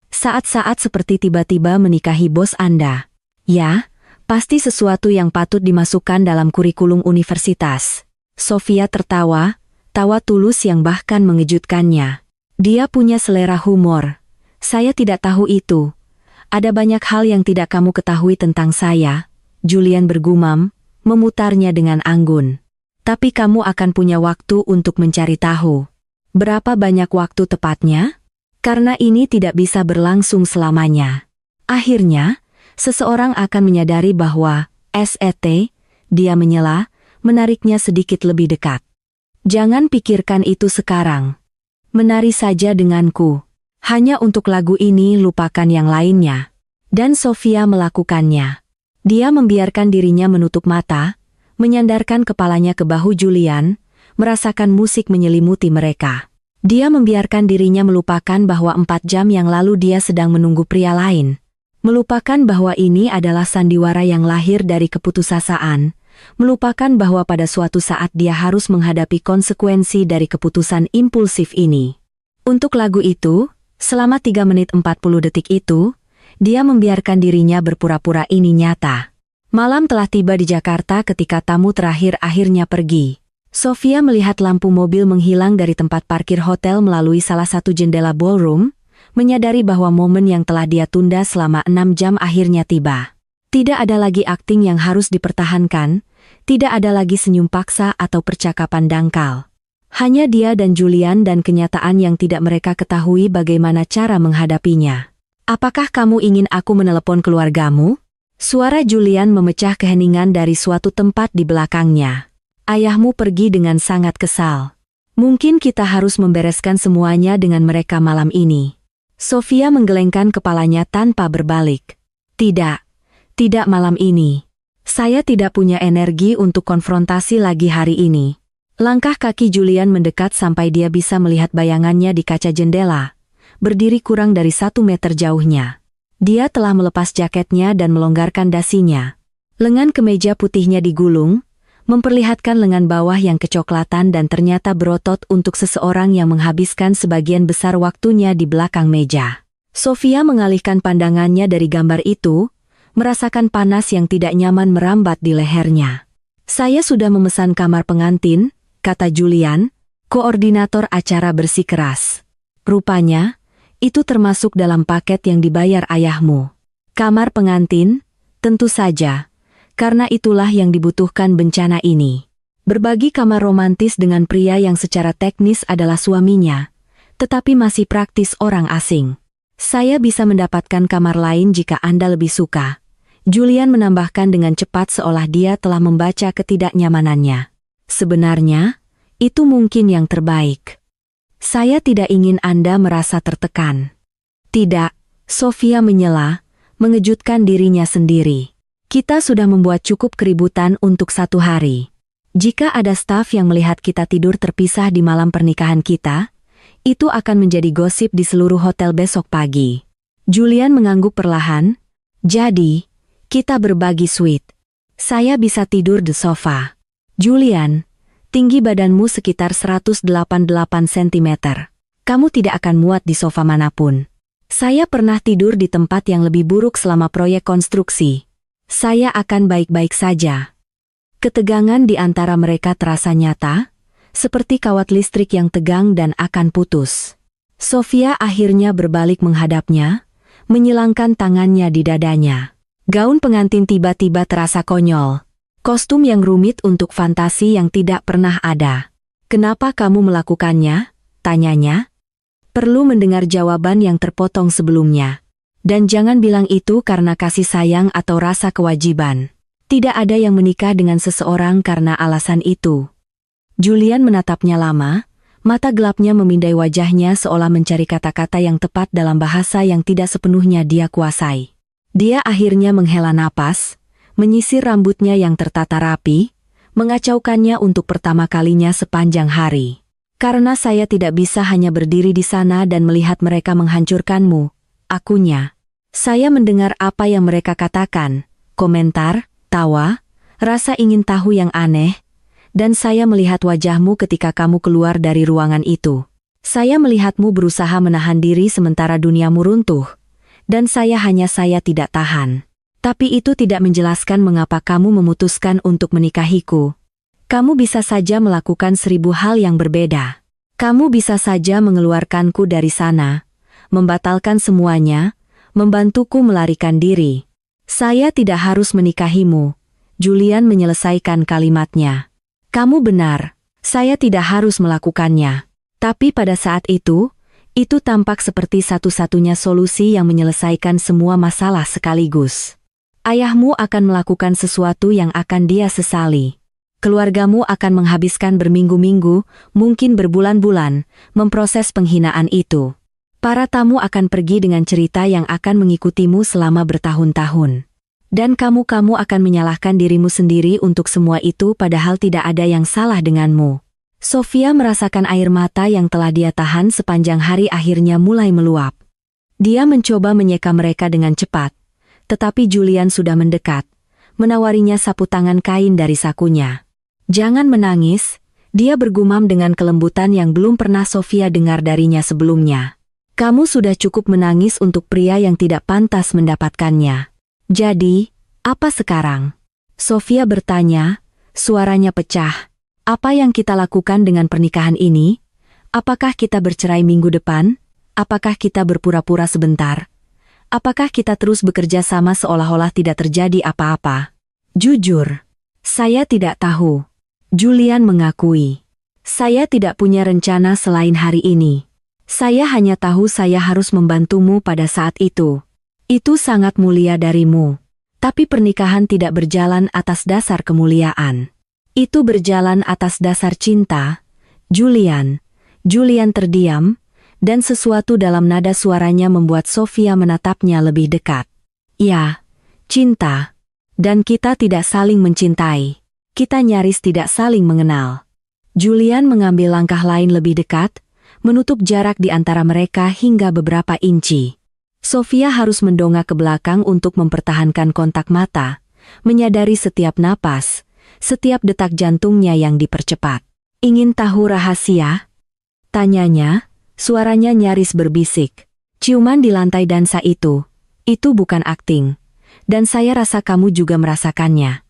[SPEAKER 1] Saat-saat seperti tiba-tiba menikahi bos Anda. Ya, pasti sesuatu yang patut dimasukkan dalam kurikulum universitas." Sofia tertawa, tawa tulus yang bahkan mengejutkannya. Dia punya selera humor. "Saya tidak tahu itu. Ada banyak hal yang tidak kamu ketahui tentang saya," Julian bergumam, memutarnya dengan anggun. "Tapi kamu akan punya waktu untuk mencari tahu." "Berapa banyak waktu tepatnya?" "Karena ini tidak bisa berlangsung selamanya. Akhirnya, seseorang akan menyadari bahwa, dia menyela, menariknya sedikit lebih dekat. "Jangan pikirkan itu sekarang. Menari saja denganku. Hanya untuk lagu ini lupakan yang lainnya." Dan Sofia melakukannya. Dia membiarkan dirinya menutup mata, menyandarkan kepalanya ke bahu Julian, merasakan musik menyelimuti mereka. Dia membiarkan dirinya melupakan bahwa 4 jam yang lalu dia sedang menunggu pria lain. Melupakan bahwa ini adalah sandiwara yang lahir dari keputusasaan, melupakan bahwa pada suatu saat dia harus menghadapi konsekuensi dari keputusan impulsif ini. Untuk lagu itu, selama 3 menit 40 detik itu, dia membiarkan dirinya berpura-pura ini nyata. Malam telah tiba di Jakarta ketika tamu terakhir akhirnya pergi. Sofia melihat lampu mobil menghilang dari tempat parkir hotel melalui salah satu jendela ballroom, menyadari bahwa momen yang telah dia tunda selama 6 jam akhirnya tiba. Tidak ada lagi akting yang harus dipertahankan, tidak ada lagi senyum paksa atau percakapan dangkal. Hanya dia dan Julian dan kenyataan yang tidak mereka ketahui bagaimana cara menghadapinya. "Apakah kamu ingin aku menelepon keluargamu?" Suara Julian memecah keheningan dari suatu tempat di belakangnya. "Ayahmu pergi dengan sangat kesal. Mungkin kita harus membereskan semuanya dengan mereka malam ini." Sofia menggelengkan kepalanya tanpa berbalik. "Tidak. Tidak malam ini. Saya tidak punya energi untuk konfrontasi lagi hari ini." Langkah kaki Julian mendekat sampai dia bisa melihat bayangannya di kaca jendela, berdiri kurang dari 1 meter jauhnya. Dia telah melepas jaketnya dan melonggarkan dasinya. Lengan kemeja putihnya digulung, memperlihatkan lengan bawah yang kecoklatan dan ternyata berotot untuk seseorang yang menghabiskan sebagian besar waktunya di belakang meja. Sofia mengalihkan pandangannya dari gambar itu, merasakan panas yang tidak nyaman merambat di lehernya. "Saya sudah memesan kamar pengantin," kata Julian, koordinator acara bersikeras. "Rupanya, itu termasuk dalam paket yang dibayar ayahmu." "Kamar pengantin? Tentu saja. Karena itulah yang dibutuhkan bencana ini. Berbagi kamar romantis dengan pria yang secara teknis adalah suaminya, tetapi masih praktis orang asing. Saya bisa mendapatkan kamar lain jika Anda lebih suka." Julian menambahkan dengan cepat seolah dia telah membaca ketidaknyamanannya. "Sebenarnya, itu mungkin yang terbaik. Saya tidak ingin Anda merasa tertekan." "Tidak," Sofia menyela, mengejutkan dirinya sendiri. "Kita sudah membuat cukup keributan untuk 1 hari. Jika ada staf yang melihat kita tidur terpisah di malam pernikahan kita, itu akan menjadi gosip di seluruh hotel besok pagi." Julian mengangguk perlahan. "Jadi, kita berbagi suite." Saya bisa tidur di sofa. Julian, tinggi badanmu sekitar 188 cm. Kamu tidak akan muat di sofa manapun. Saya pernah tidur di tempat yang lebih buruk selama proyek konstruksi. Saya akan baik-baik saja. Ketegangan di antara mereka terasa nyata, seperti kawat listrik yang tegang dan akan putus. Sofia akhirnya berbalik menghadapnya, menyilangkan tangannya di dadanya. Gaun pengantin tiba-tiba terasa konyol. Kostum yang rumit untuk fantasi yang tidak pernah ada. Kenapa kamu melakukannya? Tanyanya. Perlu mendengar jawaban yang terpotong sebelumnya. Dan jangan bilang itu karena kasih sayang atau rasa kewajiban. Tidak ada yang menikah dengan seseorang karena alasan itu. Julian menatapnya lama, mata gelapnya memindai wajahnya seolah mencari kata-kata yang tepat dalam bahasa yang tidak sepenuhnya dia kuasai. Dia akhirnya menghela napas, menyisir rambutnya yang tertata rapi, mengacaukannya untuk pertama kalinya sepanjang hari. Karena saya tidak bisa hanya berdiri di sana dan melihat mereka menghancurkanmu, akunya. Saya mendengar apa yang mereka katakan, komentar, tawa, rasa ingin tahu yang aneh, dan saya melihat wajahmu ketika kamu keluar dari ruangan itu. Saya melihatmu berusaha menahan diri sementara duniamu runtuh. Dan saya tidak tahan. Tapi itu tidak menjelaskan mengapa kamu memutuskan untuk menikahiku. Kamu bisa saja melakukan 1000 hal yang berbeda. Kamu bisa saja mengeluarkanku dari sana, membatalkan semuanya, membantuku melarikan diri. Saya tidak harus menikahimu. Julian menyelesaikan kalimatnya. Kamu benar, saya tidak harus melakukannya. Tapi pada saat itu tampak seperti satu-satunya solusi yang menyelesaikan semua masalah sekaligus. Ayahmu akan melakukan sesuatu yang akan dia sesali. Keluargamu akan menghabiskan berminggu-minggu, mungkin berbulan-bulan, memproses penghinaan itu. Para tamu akan pergi dengan cerita yang akan mengikutimu selama bertahun-tahun. Dan kamu akan menyalahkan dirimu sendiri untuk semua itu padahal tidak ada yang salah denganmu. Sofia merasakan air mata yang telah dia tahan sepanjang hari akhirnya mulai meluap. Dia mencoba menyeka mereka dengan cepat, tetapi Julian sudah mendekat, menawarinya sapu tangan kain dari sakunya. Jangan menangis, dia bergumam dengan kelembutan yang belum pernah Sofia dengar darinya sebelumnya. Kamu sudah cukup menangis untuk pria yang tidak pantas mendapatkannya. Jadi, apa sekarang? Sofia bertanya, suaranya pecah. Apa yang kita lakukan dengan pernikahan ini? Apakah kita bercerai minggu depan? Apakah kita berpura-pura sebentar? Apakah kita terus bekerja sama seolah-olah tidak terjadi apa-apa? Jujur, saya tidak tahu. Julian mengakui. Saya tidak punya rencana selain hari ini. Saya hanya tahu saya harus membantumu pada saat itu. Itu sangat mulia darimu. Tapi pernikahan tidak berjalan atas dasar kemuliaan. Itu berjalan atas dasar cinta, Julian. Julian terdiam, dan sesuatu dalam nada suaranya membuat Sofia menatapnya lebih dekat. Ya, cinta. Dan kita tidak saling mencintai. Kita nyaris tidak saling mengenal. Julian mengambil langkah lain lebih dekat, menutup jarak di antara mereka hingga beberapa inci. Sofia harus mendongak ke belakang untuk mempertahankan kontak mata, menyadari setiap napas, setiap detak jantungnya yang dipercepat. Ingin tahu rahasia? Tanyanya, suaranya nyaris berbisik. Ciuman di lantai dansa itu bukan akting. Dan saya rasa kamu juga merasakannya.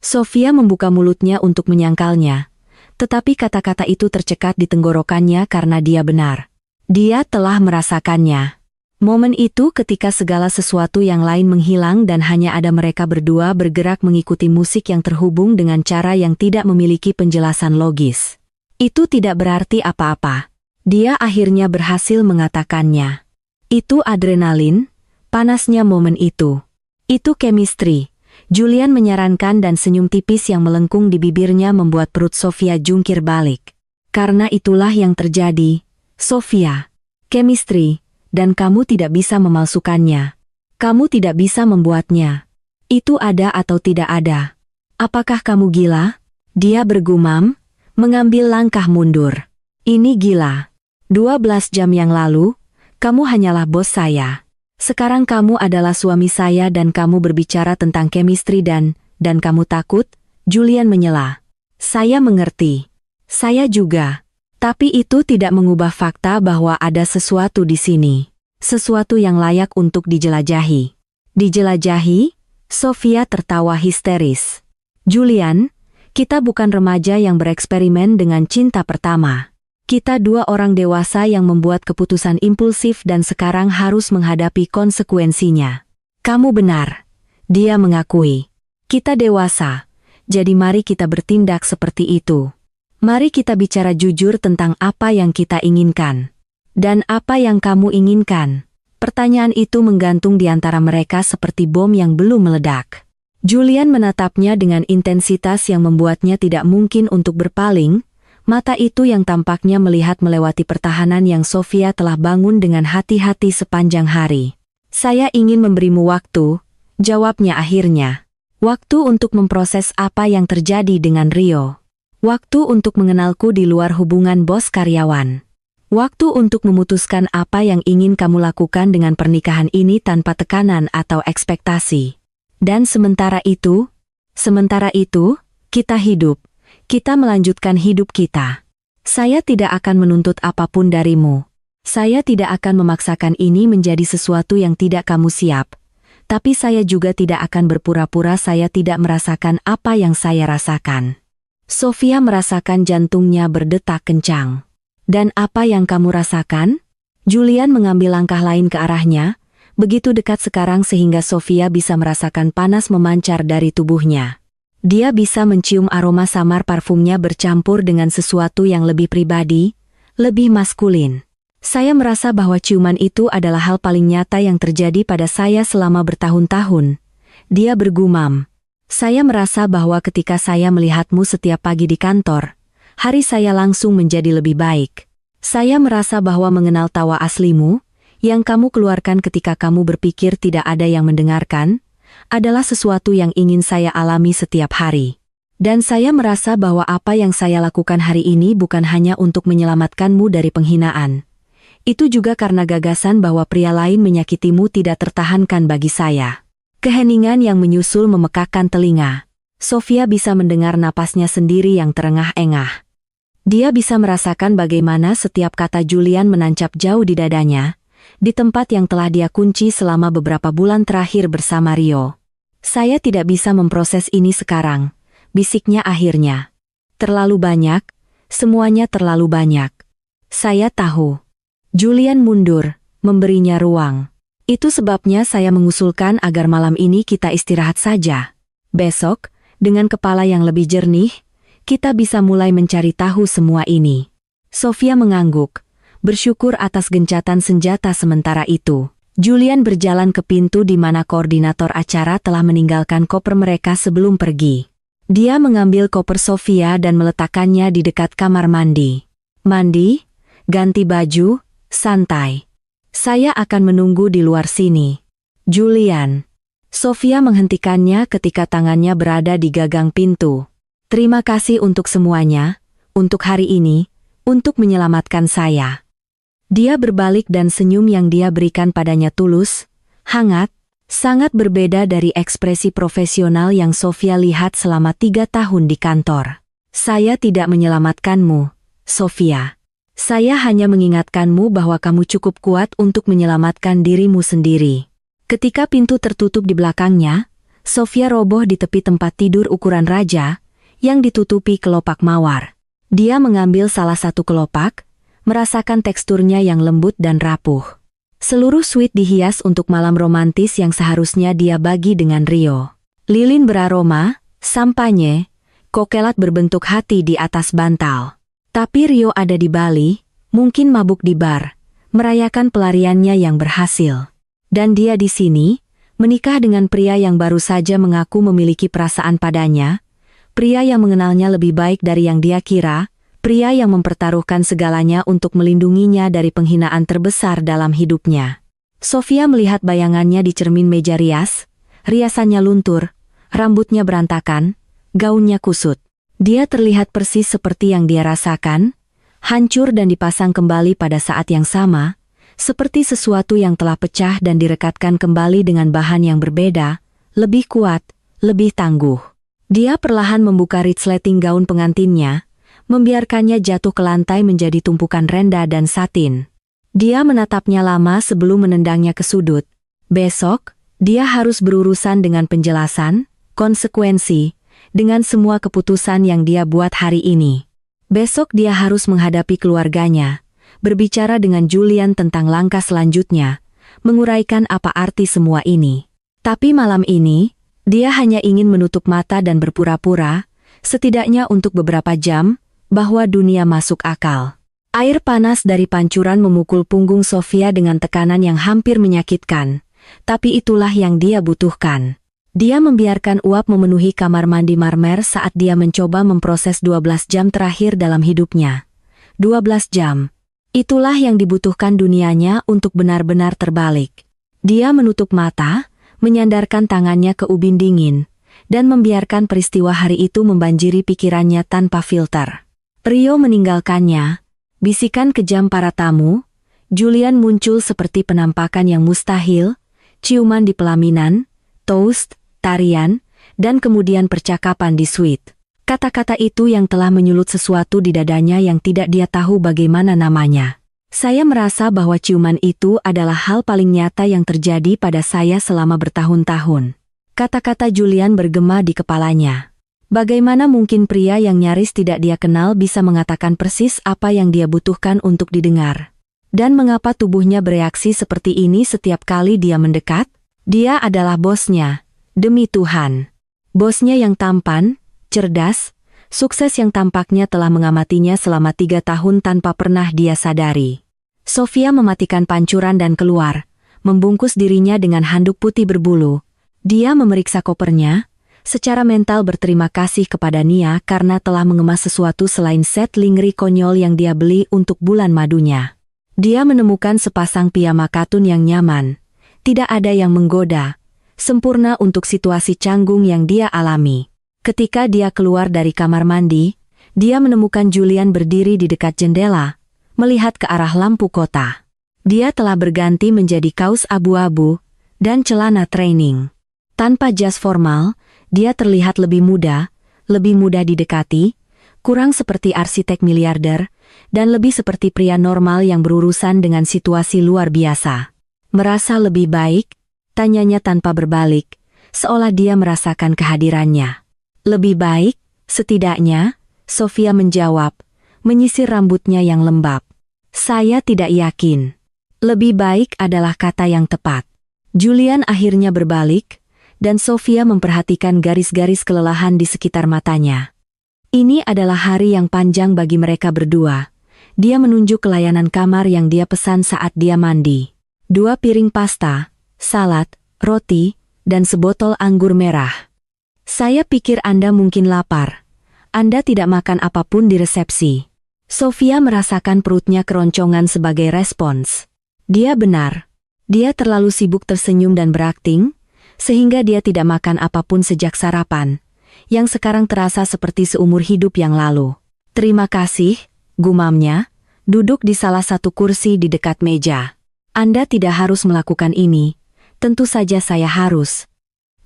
[SPEAKER 1] Sofia membuka mulutnya untuk menyangkalnya. Tetapi kata-kata itu tercekat di tenggorokannya karena dia benar. Dia telah merasakannya. Momen itu ketika segala sesuatu yang lain menghilang dan hanya ada mereka berdua bergerak mengikuti musik yang terhubung dengan cara yang tidak memiliki penjelasan logis. Itu tidak berarti apa-apa. Dia akhirnya berhasil mengatakannya. Itu adrenalin, panasnya momen itu. Itu chemistry. Julian menyarankan dan senyum tipis yang melengkung di bibirnya membuat perut Sofia jungkir balik. Karena itulah yang terjadi, Sofia. Chemistry. Dan kamu tidak bisa memalsukannya. Kamu tidak bisa membuatnya. Itu ada atau tidak ada. Apakah kamu gila? Dia bergumam, mengambil langkah mundur. Ini gila. 12 jam yang lalu, kamu hanyalah bos saya. Sekarang kamu adalah suami saya dan kamu berbicara tentang chemistry dan dan kamu takut, Julian menyela. Saya mengerti. Saya juga. Tapi itu tidak mengubah fakta bahwa ada sesuatu di sini. Sesuatu yang layak untuk dijelajahi. Dijelajahi? Sofia tertawa histeris. Julian, kita bukan remaja yang bereksperimen dengan cinta pertama. Kita dua orang dewasa yang membuat keputusan impulsif dan sekarang harus menghadapi konsekuensinya. Kamu benar. Dia mengakui. Kita dewasa, jadi mari kita bertindak seperti itu. Mari kita bicara jujur tentang apa yang kita inginkan. Dan apa yang kamu inginkan? Pertanyaan itu menggantung di antara mereka seperti bom yang belum meledak. Julian menatapnya dengan intensitas yang membuatnya tidak mungkin untuk berpaling, mata itu yang tampaknya melihat melewati pertahanan yang Sofia telah bangun dengan hati-hati sepanjang hari. Saya ingin memberimu waktu, jawabnya akhirnya. Waktu untuk memproses apa yang terjadi dengan Rio. Waktu untuk mengenalku di luar hubungan bos karyawan. Waktu untuk memutuskan apa yang ingin kamu lakukan dengan pernikahan ini tanpa tekanan atau ekspektasi. Dan sementara itu, kita hidup. Kita melanjutkan hidup kita. Saya tidak akan menuntut apapun darimu. Saya tidak akan memaksakan ini menjadi sesuatu yang tidak kamu siap. Tapi saya juga tidak akan berpura-pura saya tidak merasakan apa yang saya rasakan. Sofia merasakan jantungnya berdetak kencang. Dan apa yang kamu rasakan? Julian mengambil langkah lain ke arahnya, begitu dekat sekarang sehingga Sofia bisa merasakan panas memancar dari tubuhnya. Dia bisa mencium aroma samar parfumnya bercampur dengan sesuatu yang lebih pribadi, lebih maskulin. Saya merasa bahwa ciuman itu adalah hal paling nyata yang terjadi pada saya selama bertahun-tahun. Dia bergumam. Saya merasa bahwa ketika saya melihatmu setiap pagi di kantor, hari saya langsung menjadi lebih baik. Saya merasa bahwa mengenal tawa aslimu, yang kamu keluarkan ketika kamu berpikir tidak ada yang mendengarkan, adalah sesuatu yang ingin saya alami setiap hari. Dan saya merasa bahwa apa yang saya lakukan hari ini bukan hanya untuk menyelamatkanmu dari penghinaan. Itu juga karena gagasan bahwa pria lain menyakitimu tidak tertahankan bagi saya. Keheningan yang menyusul memekakkan telinga. Sofia bisa mendengar napasnya sendiri yang terengah-engah. Dia bisa merasakan bagaimana setiap kata Julian menancap jauh di dadanya, di tempat yang telah dia kunci selama beberapa bulan terakhir bersama Rio. Saya tidak bisa memproses ini sekarang, bisiknya akhirnya. Terlalu banyak, semuanya terlalu banyak. Saya tahu. Julian mundur, memberinya ruang. Itu sebabnya saya mengusulkan agar malam ini kita istirahat saja. Besok, dengan kepala yang lebih jernih, kita bisa mulai mencari tahu semua ini. Sofia mengangguk, bersyukur atas gencatan senjata sementara itu. Julian berjalan ke pintu di mana koordinator acara telah meninggalkan koper mereka sebelum pergi. Dia mengambil koper Sofia dan meletakkannya di dekat kamar mandi. Mandi, ganti baju, santai. Saya akan menunggu di luar sini. Julian. Sofia menghentikannya ketika tangannya berada di gagang pintu. Terima kasih untuk semuanya, untuk hari ini, untuk menyelamatkan saya. Dia berbalik dan senyum yang dia berikan padanya tulus, hangat, sangat berbeda dari ekspresi profesional yang Sofia lihat selama 3 tahun di kantor. Saya tidak menyelamatkanmu, Sofia. Saya hanya mengingatkanmu bahwa kamu cukup kuat untuk menyelamatkan dirimu sendiri. Ketika pintu tertutup di belakangnya, Sofia roboh di tepi tempat tidur ukuran raja, yang ditutupi kelopak mawar. Dia mengambil salah satu kelopak, merasakan teksturnya yang lembut dan rapuh. Seluruh suite dihias untuk malam romantis yang seharusnya dia bagi dengan Rio. Lilin beraroma, sampanye, kokelat berbentuk hati di atas bantal. Tapi Rio ada di Bali, mungkin mabuk di bar, merayakan pelariannya yang berhasil. Dan dia di sini, menikah dengan pria yang baru saja mengaku memiliki perasaan padanya, pria yang mengenalnya lebih baik dari yang dia kira, pria yang mempertaruhkan segalanya untuk melindunginya dari penghinaan terbesar dalam hidupnya. Sofia melihat bayangannya di cermin meja rias, riasannya luntur, rambutnya berantakan, gaunnya kusut. Dia terlihat persis seperti yang dia rasakan, hancur dan dipasang kembali pada saat yang sama, seperti sesuatu yang telah pecah dan direkatkan kembali dengan bahan yang berbeda, lebih kuat, lebih tangguh. Dia perlahan membuka resleting gaun pengantinnya, membiarkannya jatuh ke lantai menjadi tumpukan renda dan satin. Dia menatapnya lama sebelum menendangnya ke sudut. Besok, dia harus berurusan dengan penjelasan, konsekuensi, dengan semua keputusan yang dia buat hari ini. Besok dia harus menghadapi keluarganya, berbicara dengan Julian tentang langkah selanjutnya, menguraikan apa arti semua ini. Tapi malam ini, dia hanya ingin menutup mata dan berpura-pura, setidaknya untuk beberapa jam, bahwa dunia masuk akal. Air panas dari pancuran memukul punggung Sofia dengan tekanan yang hampir menyakitkan, tapi itulah yang dia butuhkan. Dia membiarkan uap memenuhi kamar mandi marmer saat dia mencoba memproses 12 jam terakhir dalam hidupnya. 12 jam. Itulah yang dibutuhkan dunianya untuk benar-benar terbalik. Dia menutup mata, menyandarkan tangannya ke ubin dingin, dan membiarkan peristiwa hari itu membanjiri pikirannya tanpa filter. Rio meninggalkannya. Bisikan kejam para tamu, Julian muncul seperti penampakan yang mustahil, ciuman di pelaminan, toast, tarian, dan kemudian percakapan di suite. Kata-kata itu yang telah menyulut sesuatu di dadanya yang tidak dia tahu bagaimana namanya. Saya merasa bahwa ciuman itu adalah hal paling nyata yang terjadi pada saya selama bertahun-tahun. Kata-kata Julian bergema di kepalanya. Bagaimana mungkin pria yang nyaris tidak dia kenal bisa mengatakan persis apa yang dia butuhkan untuk didengar? Dan mengapa tubuhnya bereaksi seperti ini setiap kali dia mendekat? Dia adalah bosnya, demi Tuhan. Bosnya yang tampan, cerdas, sukses yang tampaknya telah mengamatinya selama 3 tahun tanpa pernah dia sadari. Sofia mematikan pancuran dan keluar, membungkus dirinya dengan handuk putih berbulu. Dia memeriksa kopernya, secara mental berterima kasih kepada Nia karena telah mengemas sesuatu selain set lingerie konyol yang dia beli untuk bulan madunya. Dia menemukan sepasang piyama katun yang nyaman, tidak ada yang menggoda, sempurna untuk situasi canggung yang dia alami. Ketika dia keluar dari kamar mandi, dia menemukan Julian berdiri di dekat jendela, melihat ke arah lampu kota. Dia telah berganti menjadi kaos abu-abu dan celana training. Tanpa jas formal, dia terlihat lebih mudah didekati, kurang seperti arsitek miliarder, dan lebih seperti pria normal yang berurusan dengan situasi luar biasa. Merasa lebih baik? Tanyanya tanpa berbalik, seolah dia merasakan kehadirannya. Lebih baik, setidaknya, Sofia menjawab, menyisir rambutnya yang lembab. Saya tidak yakin. Lebih baik adalah kata yang tepat. Julian akhirnya berbalik, dan Sofia memperhatikan garis-garis kelelahan di sekitar matanya. Ini adalah hari yang panjang bagi mereka berdua. Dia menunjuk ke layanan kamar yang dia pesan saat dia mandi. 2 piring pasta, salad, roti, dan sebotol anggur merah. Saya pikir Anda mungkin lapar. Anda tidak makan apapun di resepsi. Sofia merasakan perutnya keroncongan sebagai respons. Dia benar. Dia terlalu sibuk tersenyum dan berakting, sehingga dia tidak makan apapun sejak sarapan, yang sekarang terasa seperti seumur hidup yang lalu. Terima kasih, gumamnya, duduk di salah satu kursi di dekat meja. Anda tidak harus melakukan ini, tentu saja saya harus.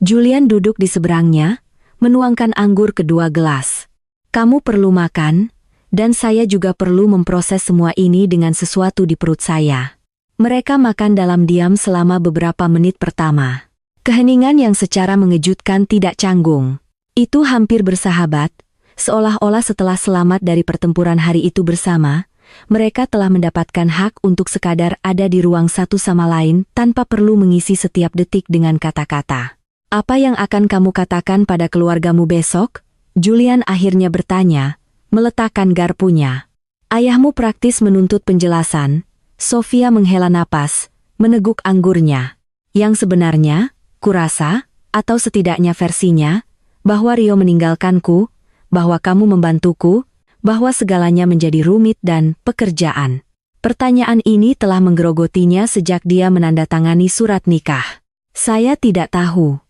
[SPEAKER 1] Julian duduk di seberangnya, menuangkan anggur ke 2 gelas. Kamu perlu makan, dan saya juga perlu memproses semua ini dengan sesuatu di perut saya. Mereka makan dalam diam selama beberapa menit pertama. Keheningan yang secara mengejutkan tidak canggung. Itu hampir bersahabat, seolah-olah setelah selamat dari pertempuran hari itu bersama, mereka telah mendapatkan hak untuk sekadar ada di ruang satu sama lain tanpa perlu mengisi setiap detik dengan kata-kata. Apa yang akan kamu katakan pada keluargamu besok? Julian akhirnya bertanya, meletakkan garpunya. Ayahmu praktis menuntut penjelasan. Sofia menghela napas, meneguk anggurnya. Yang sebenarnya, kurasa, atau setidaknya versinya, bahwa Rio meninggalkanku, bahwa kamu membantuku, bahwa segalanya menjadi rumit dan pekerjaan. Pertanyaan ini telah menggerogotinya sejak dia menandatangani surat nikah. Saya tidak tahu.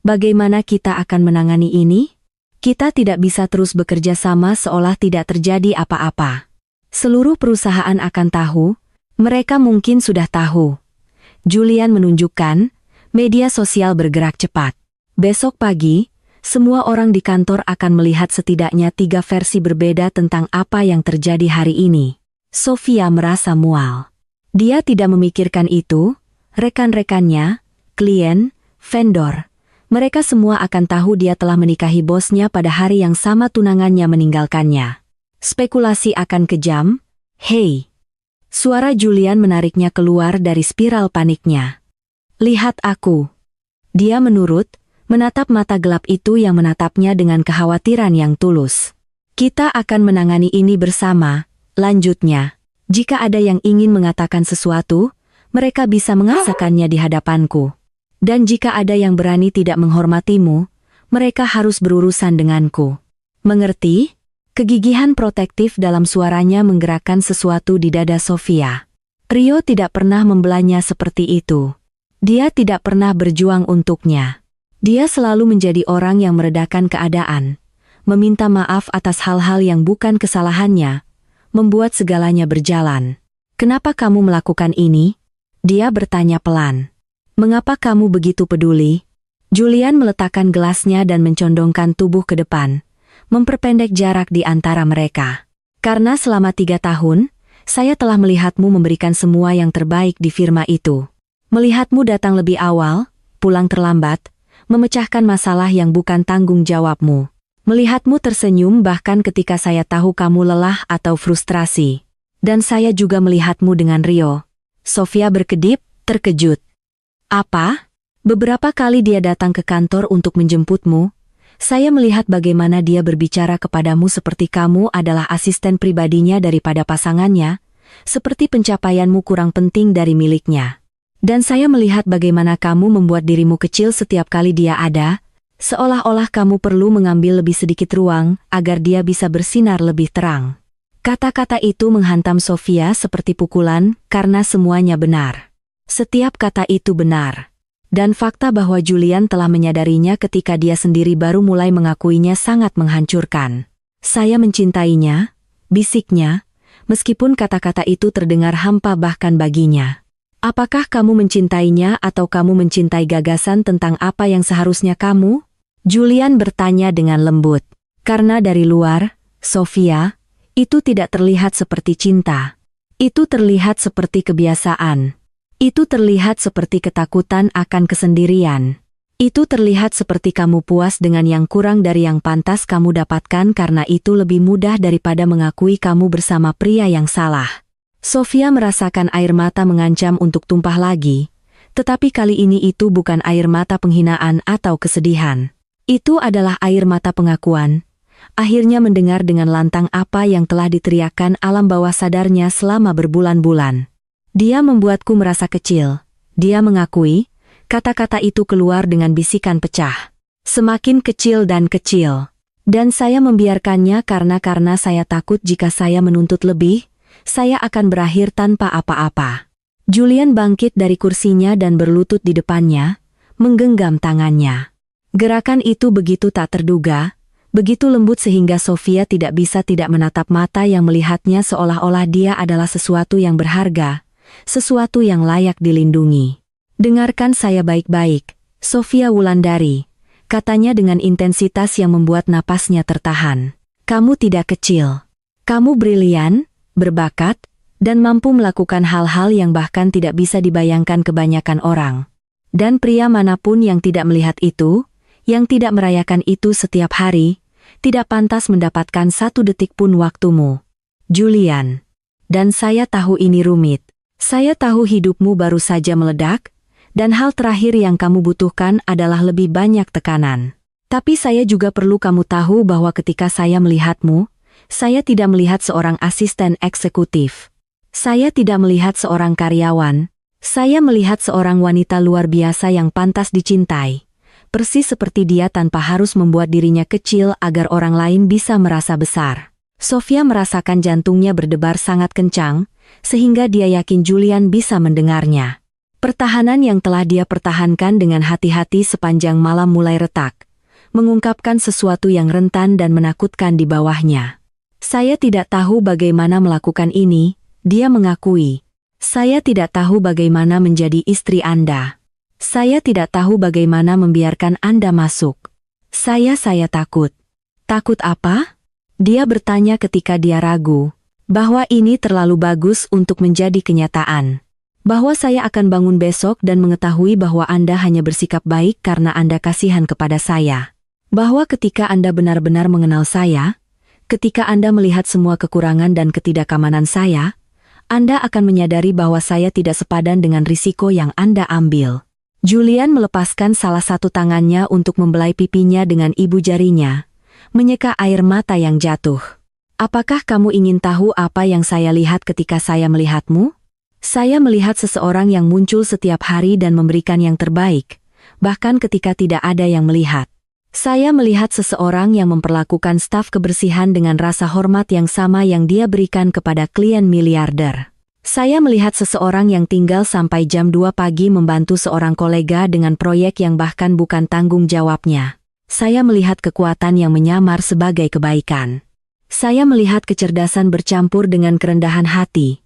[SPEAKER 1] Bagaimana kita akan menangani ini? Kita tidak bisa terus bekerja sama seolah tidak terjadi apa-apa. Seluruh perusahaan akan tahu, mereka mungkin sudah tahu. Julian menunjukkan, media sosial bergerak cepat. Besok pagi, Semua orang di kantor akan melihat setidaknya 3 versi berbeda tentang apa yang terjadi hari ini. Sofia merasa mual. Dia tidak memikirkan itu, rekan-rekannya, klien, vendor. Mereka semua akan tahu dia telah menikahi bosnya pada hari yang sama tunangannya meninggalkannya. Spekulasi akan kejam. Hei! Suara Julian menariknya keluar dari spiral paniknya. Lihat aku. Dia menurut, menatap mata gelap itu yang menatapnya dengan kekhawatiran yang tulus. Kita akan menangani ini bersama, lanjutnya. Jika ada yang ingin mengatakan sesuatu, mereka bisa mengaksakannya di hadapanku. Dan jika ada yang berani tidak menghormatimu, mereka harus berurusan denganku. Mengerti? Kegigihan protektif dalam suaranya menggerakkan sesuatu di dada Sofia. Rio tidak pernah membelanya seperti itu. Dia tidak pernah berjuang untuknya. Dia selalu menjadi orang yang meredakan keadaan, meminta maaf atas hal-hal yang bukan kesalahannya, membuat segalanya berjalan. Kenapa kamu melakukan ini? Dia bertanya pelan. Mengapa kamu begitu peduli? Julian meletakkan gelasnya dan mencondongkan tubuh ke depan, memperpendek jarak di antara mereka. Karena selama 3 tahun, saya telah melihatmu memberikan semua yang terbaik di firma itu. Melihatmu datang lebih awal, pulang terlambat, memecahkan masalah yang bukan tanggung jawabmu. Melihatmu tersenyum bahkan ketika saya tahu kamu lelah atau frustrasi. Dan saya juga melihatmu dengan Rio. Sofia berkedip, terkejut. Apa? Beberapa kali dia datang ke kantor untuk menjemputmu. Saya melihat bagaimana dia berbicara kepadamu seperti kamu adalah asisten pribadinya daripada pasangannya, seperti pencapaianmu kurang penting dari miliknya. Dan saya melihat bagaimana kamu membuat dirimu kecil setiap kali dia ada, seolah-olah kamu perlu mengambil lebih sedikit ruang agar dia bisa bersinar lebih terang. Kata-kata itu menghantam Sofia seperti pukulan karena semuanya benar. Setiap kata itu benar. Dan fakta bahwa Julian telah menyadarinya ketika dia sendiri baru mulai mengakuinya sangat menghancurkan. Saya mencintainya, bisiknya, meskipun kata-kata itu terdengar hampa bahkan baginya. Apakah kamu mencintainya atau kamu mencintai gagasan tentang apa yang seharusnya kamu? Julian bertanya dengan lembut. Karena dari luar, Sofia, itu tidak terlihat seperti cinta. Itu terlihat seperti kebiasaan. Itu terlihat seperti ketakutan akan kesendirian. Itu terlihat seperti kamu puas dengan yang kurang dari yang pantas kamu dapatkan karena itu lebih mudah daripada mengakui kamu bersama pria yang salah. Sofia merasakan air mata mengancam untuk tumpah lagi, tetapi kali ini itu bukan air mata penghinaan atau kesedihan. Itu adalah air mata pengakuan. Akhirnya mendengar dengan lantang apa yang telah diteriakkan alam bawah sadarnya selama berbulan-bulan. Dia membuatku merasa kecil. Dia mengakui, kata-kata itu keluar dengan bisikan pecah. Semakin kecil dan kecil. Dan saya membiarkannya karena saya takut jika saya menuntut lebih, saya akan berakhir tanpa apa-apa. Julian bangkit dari kursinya dan berlutut di depannya, menggenggam tangannya. Gerakan itu begitu tak terduga, begitu lembut sehingga Sofia tidak bisa tidak menatap mata yang melihatnya seolah-olah dia adalah sesuatu yang berharga. Sesuatu yang layak dilindungi. Dengarkan saya baik-baik, Sofia Wulandari, katanya dengan intensitas yang membuat napasnya tertahan. Kamu tidak kecil. Kamu brilian, berbakat, dan mampu melakukan hal-hal yang bahkan tidak bisa dibayangkan kebanyakan orang. Dan pria manapun yang tidak melihat itu, yang tidak merayakan itu setiap hari, tidak pantas mendapatkan 1 detik pun waktumu. Julian. Dan saya tahu ini rumit. Saya tahu hidupmu baru saja meledak, dan hal terakhir yang kamu butuhkan adalah lebih banyak tekanan. Tapi saya juga perlu kamu tahu bahwa ketika saya melihatmu, saya tidak melihat seorang asisten eksekutif. Saya tidak melihat seorang karyawan. Saya melihat seorang wanita luar biasa yang pantas dicintai. Persis seperti dia tanpa harus membuat dirinya kecil agar orang lain bisa merasa besar. Sofia merasakan jantungnya berdebar sangat kencang, sehingga dia yakin Julian bisa mendengarnya. Pertahanan yang telah dia pertahankan dengan hati-hati sepanjang malam mulai retak, mengungkapkan sesuatu yang rentan dan menakutkan di bawahnya. Saya tidak tahu bagaimana melakukan ini, dia mengakui. Saya tidak tahu bagaimana menjadi istri Anda. Saya tidak tahu bagaimana membiarkan Anda masuk. Saya takut. Takut apa? Dia bertanya ketika dia ragu. Bahwa ini terlalu bagus untuk menjadi kenyataan. Bahwa saya akan bangun besok dan mengetahui bahwa Anda hanya bersikap baik karena Anda kasihan kepada saya. Bahwa ketika Anda benar-benar mengenal saya, ketika Anda melihat semua kekurangan dan ketidakamanan saya, Anda akan menyadari bahwa saya tidak sepadan dengan risiko yang Anda ambil. Julian melepaskan salah satu tangannya untuk membelai pipinya dengan ibu jarinya, menyeka air mata yang jatuh. Apakah kamu ingin tahu apa yang saya lihat ketika saya melihatmu? Saya melihat seseorang yang muncul setiap hari dan memberikan yang terbaik, bahkan ketika tidak ada yang melihat. Saya melihat seseorang yang memperlakukan staf kebersihan dengan rasa hormat yang sama yang dia berikan kepada klien miliarder. Saya melihat seseorang yang tinggal sampai jam 2 pagi membantu seorang kolega dengan proyek yang bahkan bukan tanggung jawabnya. Saya melihat kekuatan yang menyamar sebagai kebaikan. Saya melihat kecerdasan bercampur dengan kerendahan hati.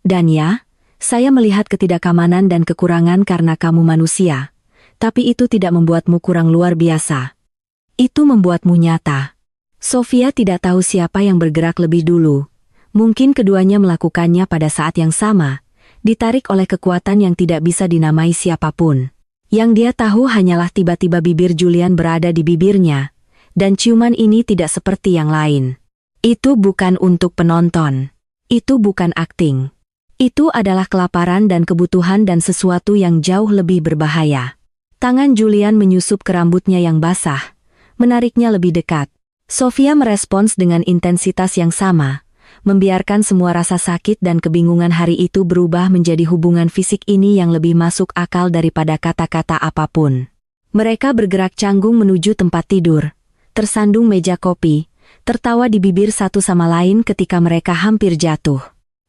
[SPEAKER 1] Dan ya, saya melihat ketidakamanan dan kekurangan karena kamu manusia. Tapi itu tidak membuatmu kurang luar biasa. Itu membuatmu nyata. Sofia tidak tahu siapa yang bergerak lebih dulu. Mungkin keduanya melakukannya pada saat yang sama, ditarik oleh kekuatan yang tidak bisa dinamai siapapun. Yang dia tahu hanyalah tiba-tiba bibir Julian berada di bibirnya, dan ciuman ini tidak seperti yang lain. Itu bukan untuk penonton. Itu bukan akting. Itu adalah kelaparan dan kebutuhan dan sesuatu yang jauh lebih berbahaya. Tangan Julian menyusup ke rambutnya yang basah, menariknya lebih dekat. Sofia merespons dengan intensitas yang sama, membiarkan semua rasa sakit dan kebingungan hari itu berubah menjadi hubungan fisik ini yang lebih masuk akal daripada kata-kata apapun. Mereka bergerak canggung menuju tempat tidur, tersandung meja kopi, tertawa di bibir satu sama lain ketika mereka hampir jatuh.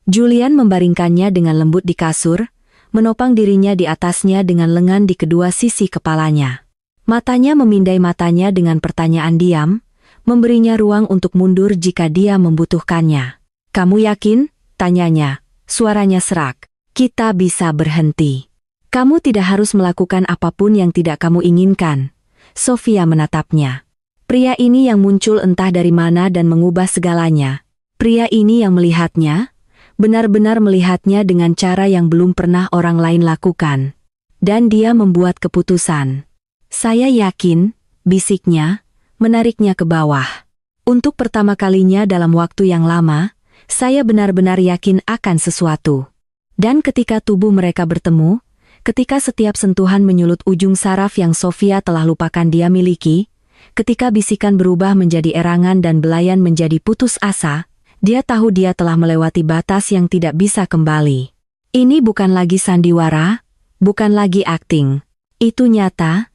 [SPEAKER 1] Julian membaringkannya dengan lembut di kasur, menopang dirinya di atasnya dengan lengan di kedua sisi kepalanya. Matanya memindai matanya dengan pertanyaan diam, memberinya ruang untuk mundur jika dia membutuhkannya. Kamu yakin? Tanyanya. Suaranya serak. Kita bisa berhenti. Kamu tidak harus melakukan apapun yang tidak kamu inginkan. Sofia menatapnya. Pria ini yang muncul entah dari mana dan mengubah segalanya. Pria ini yang melihatnya, benar-benar melihatnya dengan cara yang belum pernah orang lain lakukan. Dan dia membuat keputusan. Saya yakin, bisiknya, menariknya ke bawah. Untuk pertama kalinya dalam waktu yang lama, saya benar-benar yakin akan sesuatu. Dan ketika tubuh mereka bertemu, ketika setiap sentuhan menyulut ujung saraf yang Sofia telah lupakan dia miliki, ketika bisikan berubah menjadi erangan dan belayan menjadi putus asa, dia tahu dia telah melewati batas yang tidak bisa kembali. Ini bukan lagi sandiwara, bukan lagi akting. Itu nyata,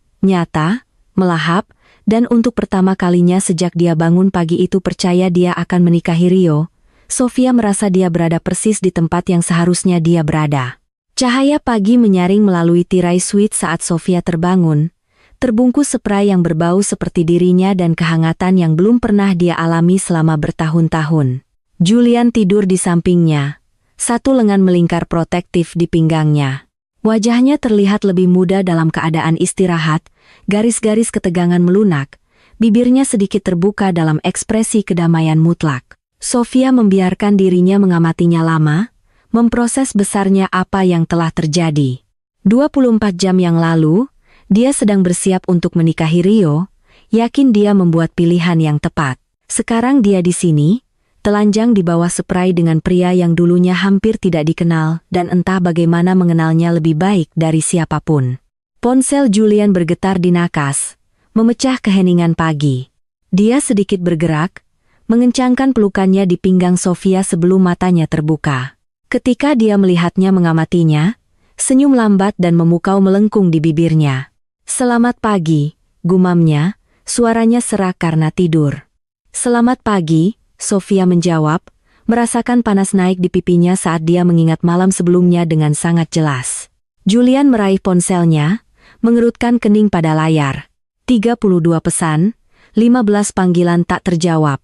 [SPEAKER 1] melahap, dan untuk pertama kalinya sejak dia bangun pagi itu percaya dia akan menikahi Rio, Sofia merasa dia berada persis di tempat yang seharusnya dia berada. Cahaya pagi menyaring melalui tirai suite saat Sofia terbangun, terbungkus spray yang berbau seperti dirinya dan kehangatan yang belum pernah dia alami selama bertahun-tahun. Julian tidur di sampingnya, satu lengan melingkar protektif di pinggangnya. Wajahnya terlihat lebih muda dalam keadaan istirahat, garis-garis ketegangan melunak, bibirnya sedikit terbuka dalam ekspresi kedamaian mutlak. Sofia membiarkan dirinya mengamatinya lama, memproses besarnya apa yang telah terjadi. 24 jam yang lalu, dia sedang bersiap untuk menikahi Rio, yakin dia membuat pilihan yang tepat. Sekarang dia di sini, telanjang di bawah spray dengan pria yang dulunya hampir tidak dikenal dan entah bagaimana mengenalnya lebih baik dari siapapun. Ponsel Julian bergetar di nakas, memecah keheningan pagi. Dia sedikit bergerak, mengencangkan pelukannya di pinggang Sofia sebelum matanya terbuka. Ketika dia melihatnya mengamatinya, senyum lambat dan memukau melengkung di bibirnya. Selamat pagi, gumamnya, suaranya serak karena tidur. Selamat pagi, Sofia menjawab, merasakan panas naik di pipinya saat dia mengingat malam sebelumnya dengan sangat jelas. Julian meraih ponselnya, mengerutkan kening pada layar. 32 pesan, 15 panggilan tak terjawab.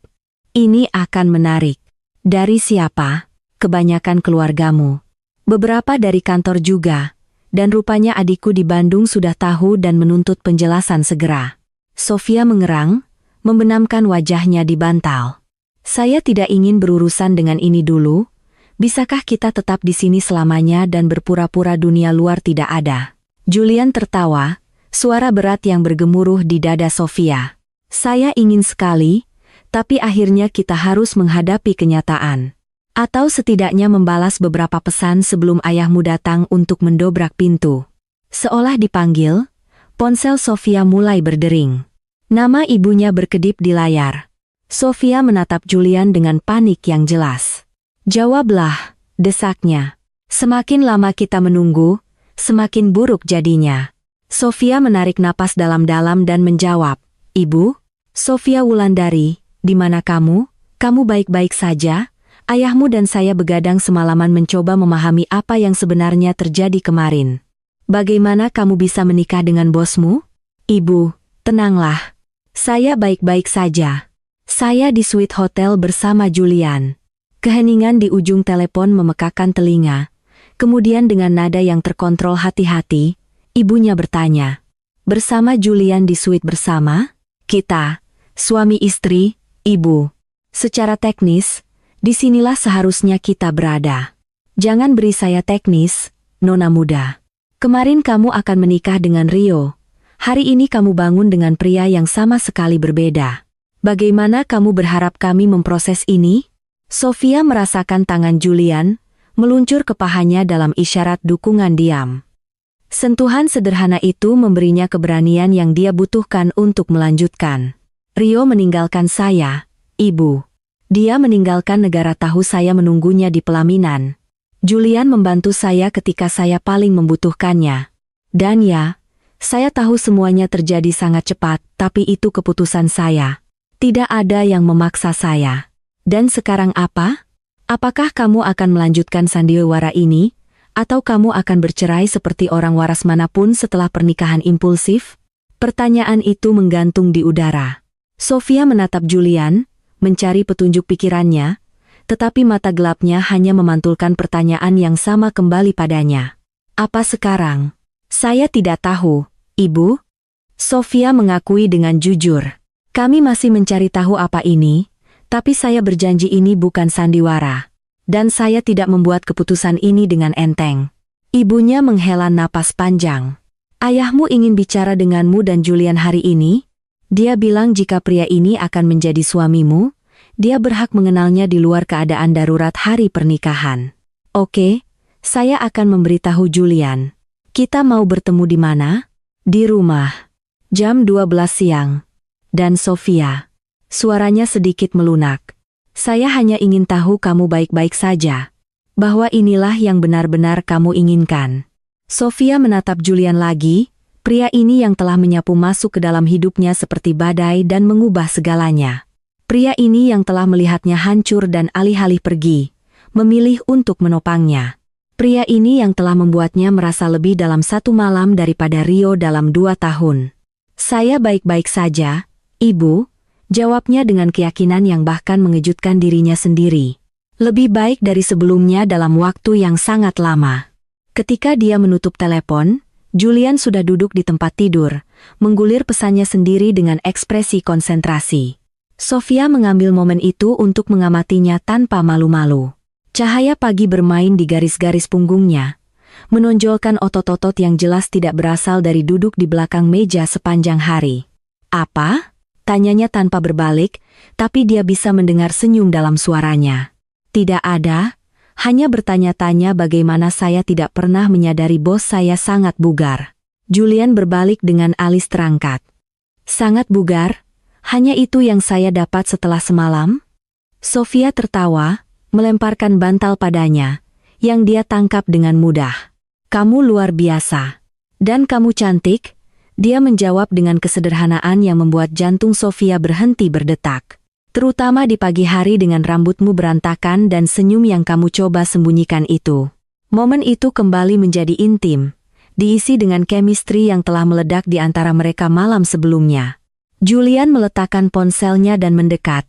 [SPEAKER 1] Ini akan menarik. Dari siapa? Kebanyakan keluargamu. Beberapa dari kantor juga. Dan rupanya adikku di Bandung sudah tahu dan menuntut penjelasan segera. Sofia mengerang, membenamkan wajahnya di bantal. Saya tidak ingin berurusan dengan ini dulu. Bisakah kita tetap di sini selamanya dan berpura-pura dunia luar tidak ada? Julian tertawa, suara berat yang bergemuruh di dada Sofia. Saya ingin sekali, tapi akhirnya kita harus menghadapi kenyataan. Atau setidaknya membalas beberapa pesan sebelum ayahmu datang untuk mendobrak pintu. Seolah dipanggil, ponsel Sofia mulai berdering. Nama ibunya berkedip di layar. Sofia menatap Julian dengan panik yang jelas. "Jawablah," desaknya. "Semakin lama kita menunggu, semakin buruk jadinya." Sofia menarik napas dalam-dalam dan menjawab, "Ibu?" "Sofia Wulandari, di mana kamu? Kamu baik-baik saja?" "Ayahmu dan saya begadang semalaman mencoba memahami apa yang sebenarnya terjadi kemarin." "Bagaimana kamu bisa menikah dengan bosmu?" "Ibu, tenanglah. Saya baik-baik saja. Saya di suite hotel bersama Julian." Keheningan di ujung telepon memekakan telinga. Kemudian dengan nada yang terkontrol hati-hati, ibunya bertanya, "Bersama Julian di suite bersama? Kita, suami istri, Ibu. Secara teknis, disinilah seharusnya kita berada." "Jangan beri saya teknis, Nona muda. Kemarin kamu akan menikah dengan Rio. Hari ini kamu bangun dengan pria yang sama sekali berbeda. Bagaimana kamu berharap kami memproses ini?" Sofia merasakan tangan Julian meluncur ke pahanya dalam isyarat dukungan diam. Sentuhan sederhana itu memberinya keberanian yang dia butuhkan untuk melanjutkan. "Rio meninggalkan saya, Ibu. Dia meninggalkan negara tahu saya menunggunya di pelaminan. Julian membantu saya ketika saya paling membutuhkannya. Dan ya, saya tahu semuanya terjadi sangat cepat, tapi itu keputusan saya. Tidak ada yang memaksa saya. Dan sekarang apa? Apakah kamu akan melanjutkan sandiwara ini? Atau kamu akan bercerai seperti orang waras manapun setelah pernikahan impulsif?" Pertanyaan itu menggantung di udara. Sofia menatap Julian, mencari petunjuk pikirannya, tetapi mata gelapnya hanya memantulkan pertanyaan yang sama kembali padanya. "Apa sekarang?" "Saya tidak tahu, Ibu." Sofia mengakui dengan jujur. "Kami masih mencari tahu apa ini, tapi saya berjanji ini bukan sandiwara. Dan saya tidak membuat keputusan ini dengan enteng." Ibunya menghela napas panjang. "Ayahmu ingin bicara denganmu dan Julian hari ini? Dia bilang jika pria ini akan menjadi suamimu, dia berhak mengenalnya di luar keadaan darurat hari pernikahan." "Oke, saya akan memberitahu Julian." "Kita mau bertemu di mana?" "Di rumah. Jam 12 siang. Dan Sofia." Suaranya sedikit melunak. "Saya hanya ingin tahu kamu baik-baik saja. Bahwa inilah yang benar-benar kamu inginkan." Sofia menatap Julian lagi, pria ini yang telah menyapu masuk ke dalam hidupnya seperti badai dan mengubah segalanya. Pria ini yang telah melihatnya hancur dan alih-alih pergi, memilih untuk menopangnya. Pria ini yang telah membuatnya merasa lebih dalam satu malam daripada Rio dalam 2 tahun. "Saya baik-baik saja, Ibu," jawabnya dengan keyakinan yang bahkan mengejutkan dirinya sendiri. Lebih baik dari sebelumnya dalam waktu yang sangat lama. Ketika dia menutup telepon, Julian sudah duduk di tempat tidur, menggulir pesannya sendiri dengan ekspresi konsentrasi. Sofia mengambil momen itu untuk mengamatinya tanpa malu-malu. Cahaya pagi bermain di garis-garis punggungnya, menonjolkan otot-otot yang jelas tidak berasal dari duduk di belakang meja sepanjang hari. "Apa?" tanyanya tanpa berbalik, tapi dia bisa mendengar senyum dalam suaranya. "Tidak ada. Hanya bertanya-tanya bagaimana saya tidak pernah menyadari bos saya sangat bugar." Julian berbalik dengan alis terangkat. "Sangat bugar? Hanya itu yang saya dapat setelah semalam?" Sofia tertawa, melemparkan bantal padanya, yang dia tangkap dengan mudah. "Kamu luar biasa. Dan kamu cantik?" Dia menjawab dengan kesederhanaan yang membuat jantung Sofia berhenti berdetak. "Terutama di pagi hari dengan rambutmu berantakan dan senyum yang kamu coba sembunyikan itu." Momen itu kembali menjadi intim, diisi dengan chemistry yang telah meledak di antara mereka malam sebelumnya. Julian meletakkan ponselnya dan mendekat,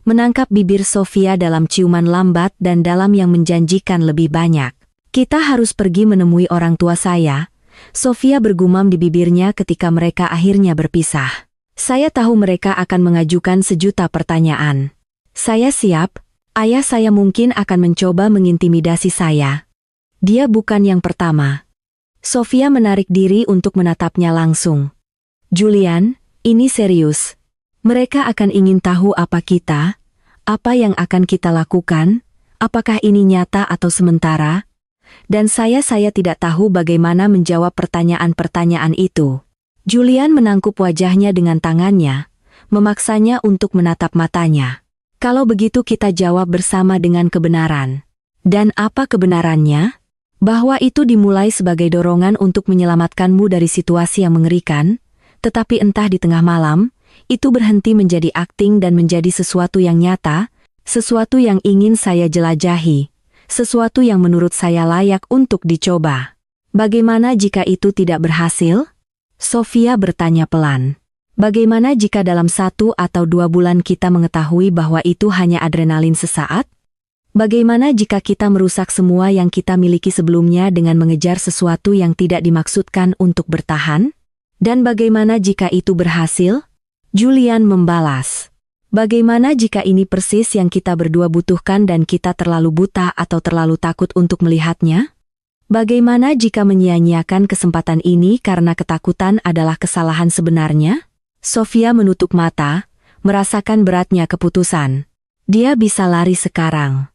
[SPEAKER 1] menangkap bibir Sofia dalam ciuman lambat dan dalam yang menjanjikan lebih banyak. "Kita harus pergi menemui orang tua saya," Sofia bergumam di bibirnya ketika mereka akhirnya berpisah. Saya tahu mereka akan mengajukan sejuta pertanyaan. Saya siap, ayah saya mungkin akan mencoba mengintimidasi saya. Dia bukan yang pertama. Sofia menarik diri untuk menatapnya langsung. Julian, ini serius. Mereka akan ingin tahu apa yang akan kita lakukan, apakah ini nyata atau sementara. Dan saya tidak tahu bagaimana menjawab pertanyaan-pertanyaan itu. Julian menangkup wajahnya dengan tangannya, memaksanya untuk menatap matanya. Kalau begitu kita jawab bersama dengan kebenaran. Dan apa kebenarannya? Bahwa itu dimulai sebagai dorongan untuk menyelamatkanmu dari situasi yang mengerikan, tetapi entah di tengah malam, itu berhenti menjadi akting dan menjadi sesuatu yang nyata, sesuatu yang ingin saya jelajahi, sesuatu yang menurut saya layak untuk dicoba. Bagaimana jika itu tidak berhasil? Sofia bertanya pelan. Bagaimana jika dalam 1 atau 2 bulan kita mengetahui bahwa itu hanya adrenalin sesaat? Bagaimana jika kita merusak semua yang kita miliki sebelumnya dengan mengejar sesuatu yang tidak dimaksudkan untuk bertahan? Dan bagaimana jika itu berhasil? Julian membalas. Bagaimana jika ini persis yang kita berdua butuhkan dan kita terlalu buta atau terlalu takut untuk melihatnya? Bagaimana jika menyia-nyiakan kesempatan ini karena ketakutan adalah kesalahan sebenarnya? Sofia menutup mata, merasakan beratnya keputusan. Dia bisa lari sekarang.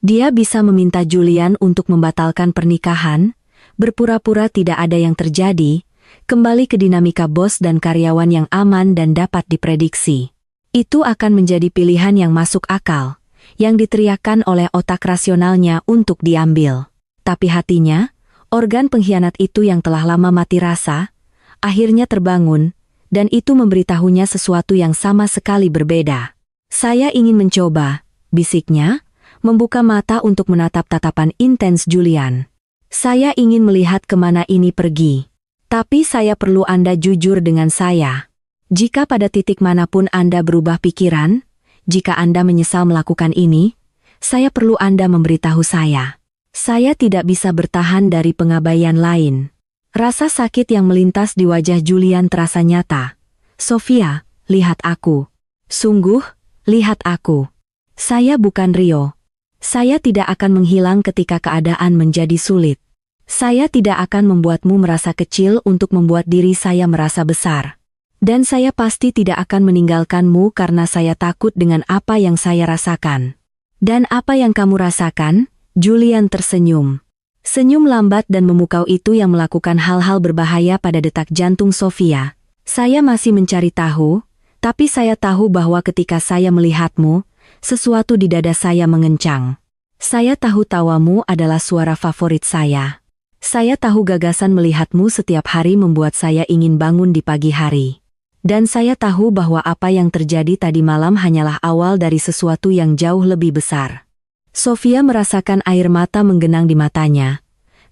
[SPEAKER 1] Dia bisa meminta Julian untuk membatalkan pernikahan, berpura-pura tidak ada yang terjadi, kembali ke dinamika bos dan karyawan yang aman dan dapat diprediksi. Itu akan menjadi pilihan yang masuk akal, yang diteriakkan oleh otak rasionalnya untuk diambil. Tapi hatinya, organ pengkhianat itu yang telah lama mati rasa, akhirnya terbangun, dan itu memberitahunya sesuatu yang sama sekali berbeda. Saya ingin mencoba, bisiknya, membuka mata untuk menatap tatapan intens Julian. Saya ingin melihat kemana ini pergi. Tapi saya perlu Anda jujur dengan saya. Jika pada titik manapun Anda berubah pikiran, jika Anda menyesal melakukan ini, saya perlu Anda memberitahu saya. Saya tidak bisa bertahan dari pengabaian lain. Rasa sakit yang melintas di wajah Julian terasa nyata. Sofia, lihat aku. Sungguh, lihat aku. Saya bukan Rio. Saya tidak akan menghilang ketika keadaan menjadi sulit. Saya tidak akan membuatmu merasa kecil untuk membuat diri saya merasa besar. Dan saya pasti tidak akan meninggalkanmu karena saya takut dengan apa yang saya rasakan. Dan apa yang kamu rasakan? Julian tersenyum. Senyum lambat dan memukau itu yang melakukan hal-hal berbahaya pada detak jantung Sofia. Saya masih mencari tahu, tapi saya tahu bahwa ketika saya melihatmu, sesuatu di dada saya mengencang. Saya tahu tawamu adalah suara favorit saya. Saya tahu gagasan melihatmu setiap hari membuat saya ingin bangun di pagi hari. Dan saya tahu bahwa apa yang terjadi tadi malam hanyalah awal dari sesuatu yang jauh lebih besar. Sofia merasakan air mata menggenang di matanya.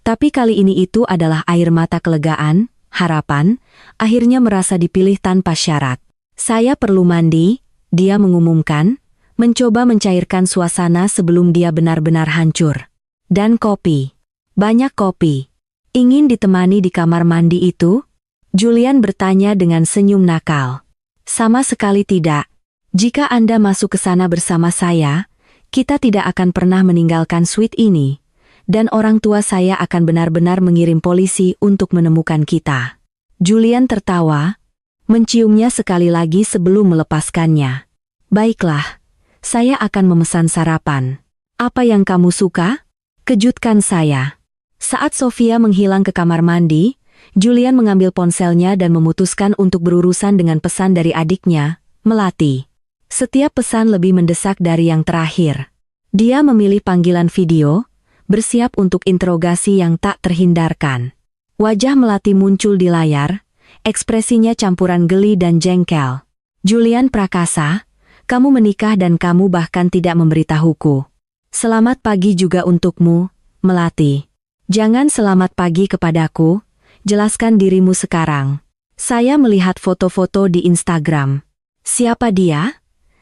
[SPEAKER 1] Tapi kali ini itu adalah air mata kelegaan, harapan, akhirnya merasa dipilih tanpa syarat. Saya perlu mandi, dia mengumumkan, mencoba mencairkan suasana sebelum dia benar-benar hancur. Dan kopi. Banyak kopi. Ingin ditemani di kamar mandi itu? Julian bertanya dengan senyum nakal. Sama sekali tidak. Jika Anda masuk ke sana bersama saya, kita tidak akan pernah meninggalkan suite ini, dan orang tua saya akan benar-benar mengirim polisi untuk menemukan kita. Julian tertawa, menciumnya sekali lagi sebelum melepaskannya. Baiklah, saya akan memesan sarapan. Apa yang kamu suka? Kejutkan saya. Saat Sofia menghilang ke kamar mandi, Julian mengambil ponselnya dan memutuskan untuk berurusan dengan pesan dari adiknya, Melati. Setiap pesan lebih mendesak dari yang terakhir. Dia memilih panggilan video, bersiap untuk interogasi yang tak terhindarkan. Wajah Melati muncul di layar, ekspresinya campuran geli dan jengkel. Julian Prakasa, kamu menikah dan kamu bahkan tidak memberitahuku. Selamat pagi juga untukmu, Melati. Jangan selamat pagi kepadaku, jelaskan dirimu sekarang. Saya melihat foto-foto di Instagram. Siapa dia?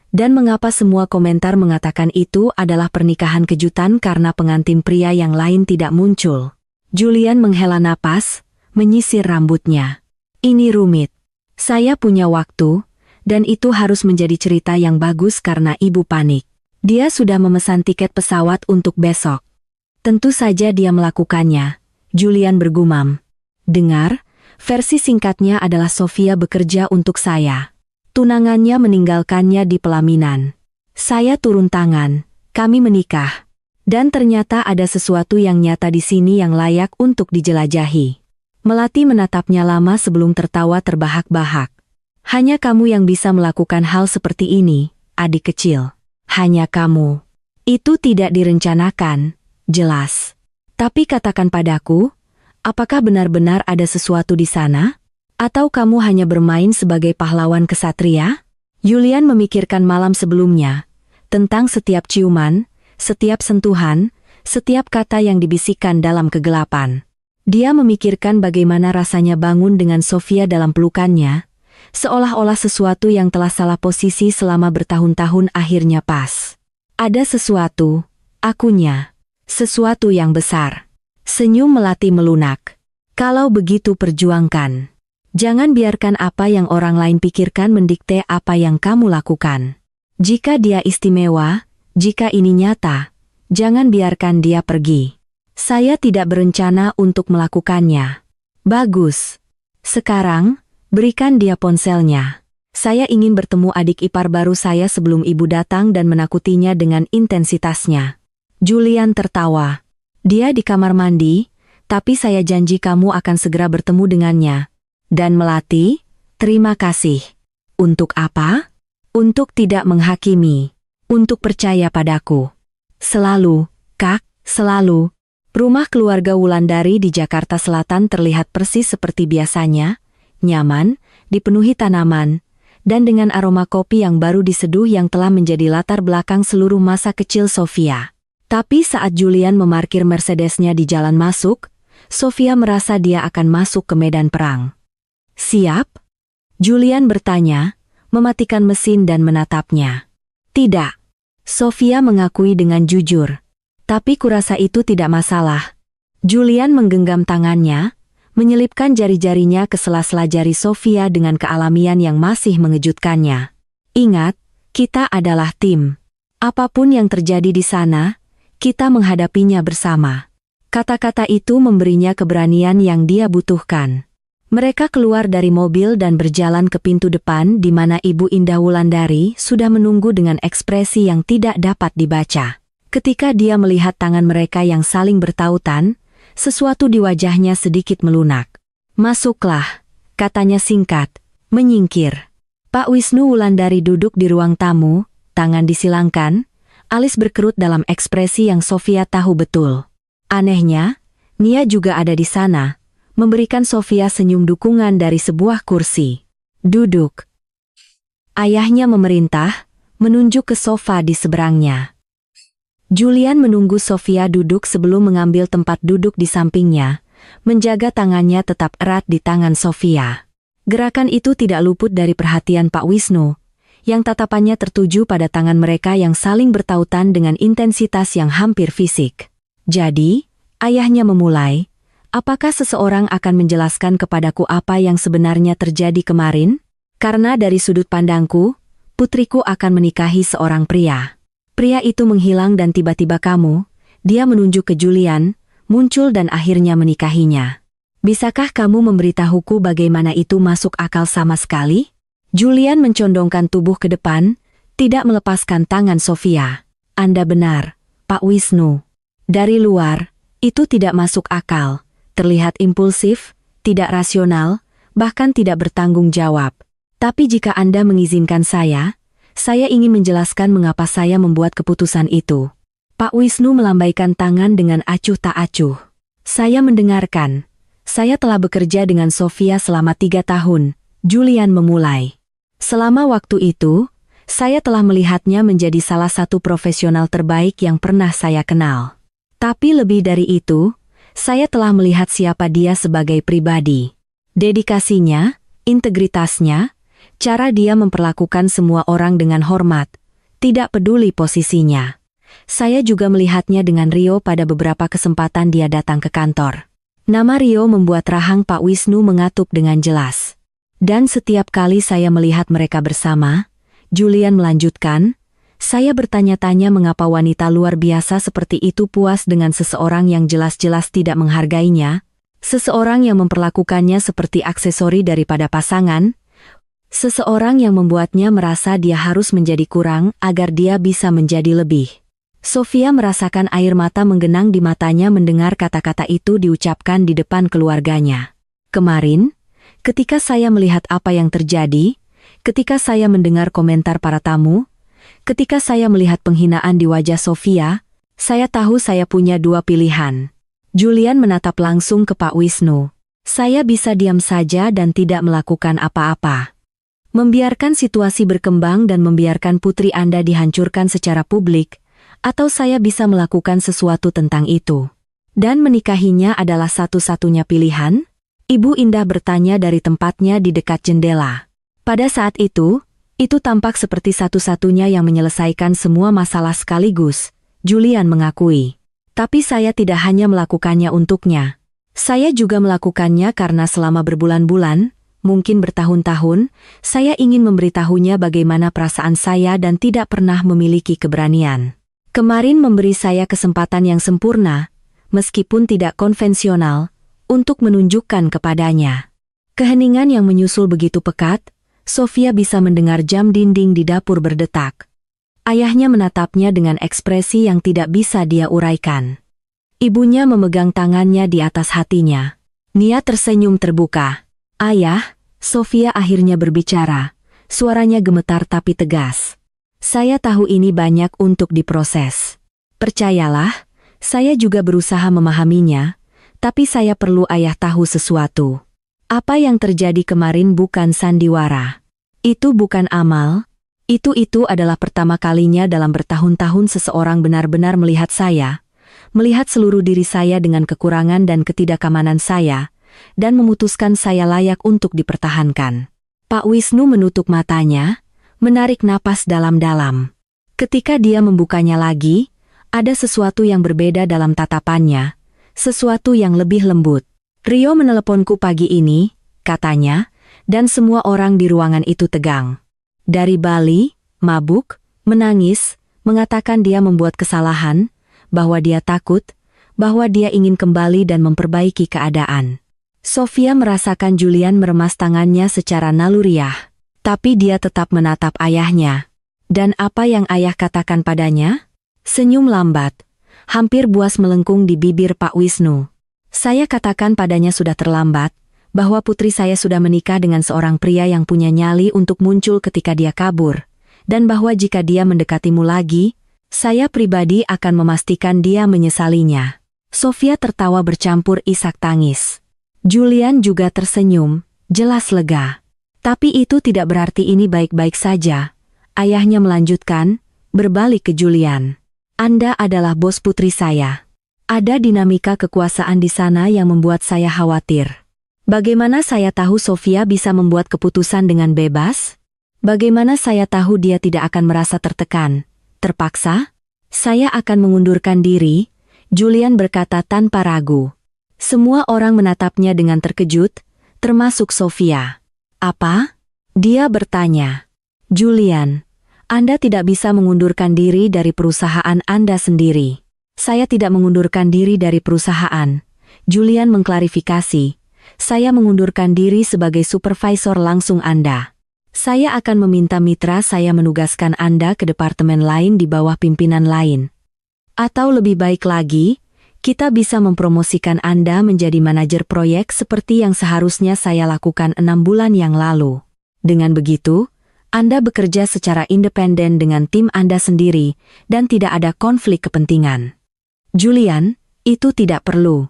[SPEAKER 1] Dan mengapa semua komentar mengatakan itu adalah pernikahan kejutan karena pengantin pria yang lain tidak muncul? Julian menghela napas, menyisir rambutnya. Ini rumit. Saya punya waktu, dan itu harus menjadi cerita yang bagus karena ibu panik. Dia sudah memesan tiket pesawat untuk besok. Tentu saja dia melakukannya, Julian bergumam. Dengar, versi singkatnya adalah Sofia bekerja untuk saya. Tunangannya meninggalkannya di pelaminan. Saya turun tangan, kami menikah. Dan ternyata ada sesuatu yang nyata di sini yang layak untuk dijelajahi. Melati menatapnya lama sebelum tertawa terbahak-bahak. Hanya kamu yang bisa melakukan hal seperti ini, adik kecil. Hanya kamu. Itu tidak direncanakan, jelas. Tapi katakan padaku, apakah benar-benar ada sesuatu di sana? Atau kamu hanya bermain sebagai pahlawan kesatria? Julian memikirkan malam sebelumnya, tentang setiap ciuman, setiap sentuhan, setiap kata yang dibisikkan dalam kegelapan. Dia memikirkan bagaimana rasanya bangun dengan Sofia dalam pelukannya, seolah-olah sesuatu yang telah salah posisi selama bertahun-tahun akhirnya pas. Ada sesuatu, akunya, sesuatu yang besar. Senyum Melati melunak. Kalau begitu perjuangkan. Jangan biarkan apa yang orang lain pikirkan mendikte apa yang kamu lakukan. Jika dia istimewa, jika ini nyata, jangan biarkan dia pergi. Saya tidak berencana untuk melakukannya. Bagus. Sekarang, berikan dia ponselnya. Saya ingin bertemu adik ipar baru saya sebelum ibu datang dan menakutinya dengan intensitasnya. Julian tertawa. Dia di kamar mandi, tapi saya janji kamu akan segera bertemu dengannya. Dan Melati, terima kasih. Untuk apa? Untuk tidak menghakimi. Untuk percaya padaku. Selalu, Kak, selalu. Rumah keluarga Wulandari di Jakarta Selatan terlihat persis seperti biasanya, nyaman, dipenuhi tanaman, dan dengan aroma kopi yang baru diseduh yang telah menjadi latar belakang seluruh masa kecil Sofia. Tapi saat Julian memarkir Mercedesnya di jalan masuk, Sofia merasa dia akan masuk ke medan perang. Siap? Julian bertanya, mematikan mesin dan menatapnya. Tidak. Sofia mengakui dengan jujur. Tapi kurasa itu tidak masalah. Julian menggenggam tangannya, menyelipkan jari-jarinya ke sela-sela jari Sofia dengan kealamian yang masih mengejutkannya. Ingat, kita adalah tim. Apapun yang terjadi di sana, kita menghadapinya bersama. Kata-kata itu memberinya keberanian yang dia butuhkan. Mereka keluar dari mobil dan berjalan ke pintu depan di mana Ibu Indah Wulandari sudah menunggu dengan ekspresi yang tidak dapat dibaca. Ketika dia melihat tangan mereka yang saling bertautan, sesuatu di wajahnya sedikit melunak. Masuklah, katanya singkat, menyingkir. Pak Wisnu Wulandari duduk di ruang tamu, tangan disilangkan, alis berkerut dalam ekspresi yang Sofia tahu betul. Anehnya, Nia juga ada di sana, memberikan Sofia senyum dukungan dari sebuah kursi. Duduk. Ayahnya memerintah, menunjuk ke sofa di seberangnya. Julian menunggu Sofia duduk sebelum mengambil tempat duduk di sampingnya, menjaga tangannya tetap erat di tangan Sofia. Gerakan itu tidak luput dari perhatian Pak Wisnu, yang tatapannya tertuju pada tangan mereka yang saling bertautan dengan intensitas yang hampir fisik. Jadi, ayahnya memulai, apakah seseorang akan menjelaskan kepadaku apa yang sebenarnya terjadi kemarin? Karena dari sudut pandangku, putriku akan menikahi seorang pria. Pria itu menghilang dan tiba-tiba kamu, dia menunjuk ke Julian, muncul dan akhirnya menikahinya. Bisakah kamu memberitahuku bagaimana itu masuk akal sama sekali? Julian mencondongkan tubuh ke depan, tidak melepaskan tangan Sofia. Anda benar, Pak Wisnu. Dari luar, itu tidak masuk akal, terlihat impulsif, tidak rasional, bahkan tidak bertanggung jawab. Tapi jika Anda mengizinkan saya ingin menjelaskan mengapa saya membuat keputusan itu. Pak Wisnu melambaikan tangan dengan acuh tak acuh. Saya mendengarkan. Saya telah bekerja dengan Sofia selama 3 tahun, Julian memulai. Selama waktu itu, saya telah melihatnya menjadi salah satu profesional terbaik yang pernah saya kenal. Tapi lebih dari itu, saya telah melihat siapa dia sebagai pribadi. Dedikasinya, integritasnya, cara dia memperlakukan semua orang dengan hormat, tidak peduli posisinya. Saya juga melihatnya dengan Rio pada beberapa kesempatan dia datang ke kantor. Nama Rio membuat rahang Pak Wisnu mengatup dengan jelas. Dan setiap kali saya melihat mereka bersama, Julian melanjutkan, saya bertanya-tanya mengapa wanita luar biasa seperti itu puas dengan seseorang yang jelas-jelas tidak menghargainya, seseorang yang memperlakukannya seperti aksesori daripada pasangan, seseorang yang membuatnya merasa dia harus menjadi kurang agar dia bisa menjadi lebih. Sofia merasakan air mata menggenang di matanya mendengar kata-kata itu diucapkan di depan keluarganya. Kemarin, ketika saya melihat apa yang terjadi, ketika saya mendengar komentar para tamu, ketika saya melihat penghinaan di wajah Sofia, saya tahu saya punya dua pilihan. Julian menatap langsung ke Pak Wisnu. Saya bisa diam saja dan tidak melakukan apa-apa. Membiarkan situasi berkembang dan membiarkan putri Anda dihancurkan secara publik, atau saya bisa melakukan sesuatu tentang itu. Dan menikahinya adalah satu-satunya pilihan? Ibu Indah bertanya dari tempatnya di dekat jendela. Pada saat itu tampak seperti satu-satunya yang menyelesaikan semua masalah sekaligus, Julian mengakui. Tapi saya tidak hanya melakukannya untuknya. Saya juga melakukannya karena selama berbulan-bulan, mungkin bertahun-tahun, saya ingin memberitahunya bagaimana perasaan saya dan tidak pernah memiliki keberanian. Kemarin memberi saya kesempatan yang sempurna, meskipun tidak konvensional, untuk menunjukkan kepadanya. Keheningan yang menyusul begitu pekat, Sofia bisa mendengar jam dinding di dapur berdetak. Ayahnya menatapnya dengan ekspresi yang tidak bisa dia uraikan. Ibunya memegang tangannya di atas hatinya. Nia tersenyum terbuka. Ayah, Sofia akhirnya berbicara. Suaranya gemetar tapi tegas. Saya tahu ini banyak untuk diproses. Percayalah, saya juga berusaha memahaminya, tapi saya perlu ayah tahu sesuatu. Apa yang terjadi kemarin bukan sandiwara. Itu bukan amal. Itu adalah pertama kalinya dalam bertahun-tahun seseorang benar-benar melihat saya, melihat seluruh diri saya dengan kekurangan dan ketidakkamanan saya, dan memutuskan saya layak untuk dipertahankan. Pak Wisnu menutup matanya, menarik napas dalam-dalam. Ketika dia membukanya lagi, ada sesuatu yang berbeda dalam tatapannya, sesuatu yang lebih lembut. Rio meneleponku pagi ini, katanya, dan semua orang di ruangan itu tegang. Dari Bali, mabuk, menangis, mengatakan dia membuat kesalahan, bahwa dia takut, bahwa dia ingin kembali dan memperbaiki keadaan. Sofia merasakan Julian meremas tangannya secara naluriah. Tapi dia tetap menatap ayahnya. Dan apa yang ayah katakan padanya? Senyum lambat. Hampir buas melengkung di bibir Pak Wisnu. Saya katakan padanya sudah terlambat, bahwa putri saya sudah menikah dengan seorang pria yang punya nyali untuk muncul ketika dia kabur. Dan bahwa jika dia mendekatimu lagi, saya pribadi akan memastikan dia menyesalinya. Sofia tertawa bercampur isak tangis. Julian juga tersenyum, jelas lega. Tapi itu tidak berarti ini baik-baik saja. Ayahnya melanjutkan, berbalik ke Julian. Anda adalah bos putri saya. Ada dinamika kekuasaan di sana yang membuat saya khawatir. Bagaimana saya tahu Sofia bisa membuat keputusan dengan bebas? Bagaimana saya tahu dia tidak akan merasa tertekan, terpaksa? Saya akan mengundurkan diri, Julian berkata tanpa ragu. Semua orang menatapnya dengan terkejut, termasuk Sofia. Apa? Dia bertanya. Julian, Anda tidak bisa mengundurkan diri dari perusahaan Anda sendiri. Saya tidak mengundurkan diri dari perusahaan. Julian mengklarifikasi. Saya mengundurkan diri sebagai supervisor langsung Anda. Saya akan meminta mitra saya menugaskan Anda ke departemen lain di bawah pimpinan lain. Atau lebih baik lagi, kita bisa mempromosikan Anda menjadi manajer proyek seperti yang seharusnya saya lakukan 6 bulan yang lalu. Dengan begitu, Anda bekerja secara independen dengan tim Anda sendiri dan tidak ada konflik kepentingan. Julian, itu tidak perlu.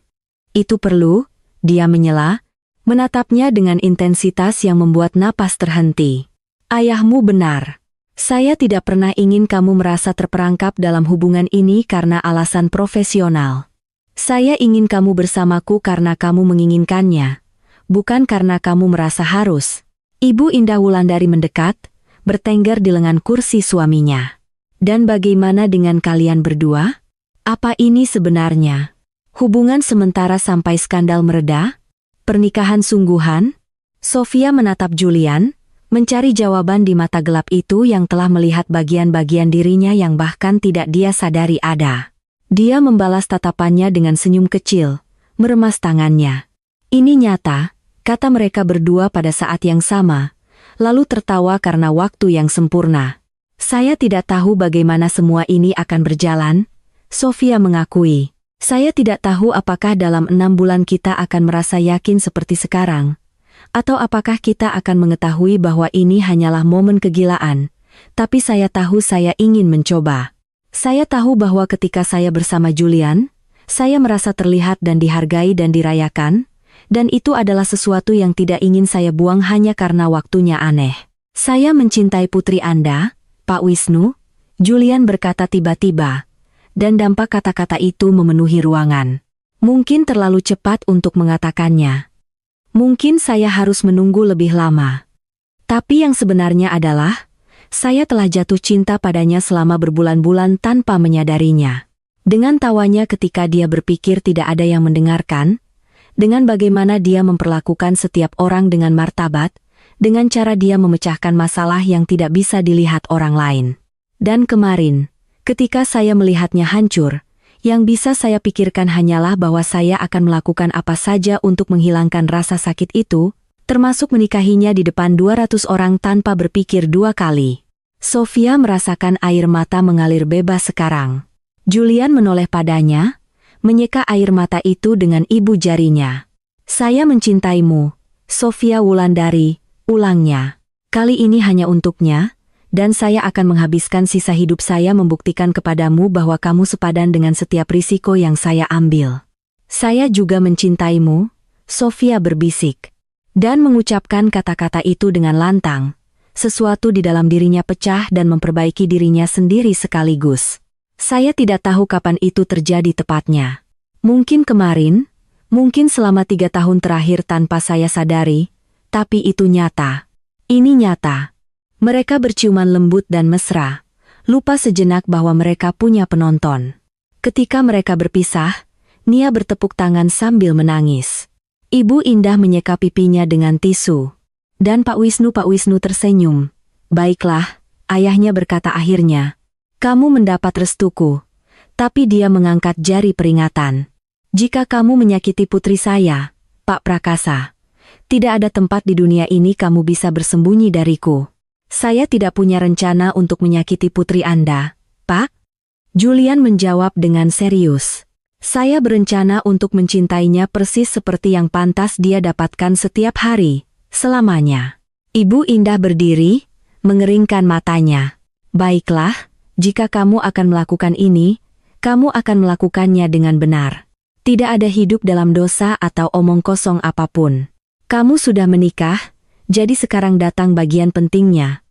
[SPEAKER 1] Itu perlu, dia menyela, menatapnya dengan intensitas yang membuat napas terhenti. Ayahmu benar. Saya tidak pernah ingin kamu merasa terperangkap dalam hubungan ini karena alasan profesional. Saya ingin kamu bersamaku karena kamu menginginkannya, bukan karena kamu merasa harus. Ibu Indah Wulandari mendekat, bertengger di lengan kursi suaminya. Dan bagaimana dengan kalian berdua? Apa ini sebenarnya? Hubungan sementara sampai skandal mereda? Pernikahan sungguhan? Sofia menatap Julian, mencari jawaban di mata gelap itu yang telah melihat bagian-bagian dirinya yang bahkan tidak dia sadari ada. Dia membalas tatapannya dengan senyum kecil, meremas tangannya. Ini nyata, kata mereka berdua pada saat yang sama, lalu tertawa karena waktu yang sempurna. Saya tidak tahu bagaimana semua ini akan berjalan, Sofia mengakui. Saya tidak tahu apakah dalam 6 bulan kita akan merasa yakin seperti sekarang, atau apakah kita akan mengetahui bahwa ini hanyalah momen kegilaan, tapi saya tahu saya ingin mencoba. Saya tahu bahwa ketika saya bersama Julian, saya merasa terlihat dan dihargai dan dirayakan, dan itu adalah sesuatu yang tidak ingin saya buang hanya karena waktunya aneh. Saya mencintai putri Anda, Pak Wisnu, Julian berkata tiba-tiba, dan dampak kata-kata itu memenuhi ruangan. Mungkin terlalu cepat untuk mengatakannya. Mungkin saya harus menunggu lebih lama. Tapi yang sebenarnya adalah, saya telah jatuh cinta padanya selama berbulan-bulan tanpa menyadarinya. Dengan tawanya ketika dia berpikir tidak ada yang mendengarkan, dengan bagaimana dia memperlakukan setiap orang dengan martabat, dengan cara dia memecahkan masalah yang tidak bisa dilihat orang lain. Dan kemarin, ketika saya melihatnya hancur, yang bisa saya pikirkan hanyalah bahwa saya akan melakukan apa saja untuk menghilangkan rasa sakit itu, termasuk menikahinya di depan 200 orang tanpa berpikir 2 kali. Sofia merasakan air mata mengalir bebas sekarang. Julian menoleh padanya, menyeka air mata itu dengan ibu jarinya. Saya mencintaimu, Sofia Wulandari, ulangnya. Kali ini hanya untuknya, dan saya akan menghabiskan sisa hidup saya membuktikan kepadamu bahwa kamu sepadan dengan setiap risiko yang saya ambil. Saya juga mencintaimu, Sofia berbisik. Dan mengucapkan kata-kata itu dengan lantang, sesuatu di dalam dirinya pecah dan memperbaiki dirinya sendiri sekaligus. Saya tidak tahu kapan itu terjadi tepatnya. Mungkin kemarin, mungkin selama 3 tahun terakhir tanpa saya sadari, tapi itu nyata. Ini nyata. Mereka berciuman lembut dan mesra, lupa sejenak bahwa mereka punya penonton. Ketika mereka berpisah, Nia bertepuk tangan sambil menangis. Ibu Indah menyeka pipinya dengan tisu. Dan Pak Wisnu tersenyum. Baiklah, ayahnya berkata akhirnya. Kamu mendapat restuku. Tapi dia mengangkat jari peringatan. Jika kamu menyakiti putri saya, Pak Prakasa, tidak ada tempat di dunia ini kamu bisa bersembunyi dariku. Saya tidak punya rencana untuk menyakiti putri Anda, Pak. Julian menjawab dengan serius. Saya berencana untuk mencintainya persis seperti yang pantas dia dapatkan setiap hari, selamanya. Ibu Indah berdiri, mengeringkan matanya. Baiklah, jika kamu akan melakukan ini, kamu akan melakukannya dengan benar. Tidak ada hidup dalam dosa atau omong kosong apapun. Kamu sudah menikah, jadi sekarang datang bagian pentingnya.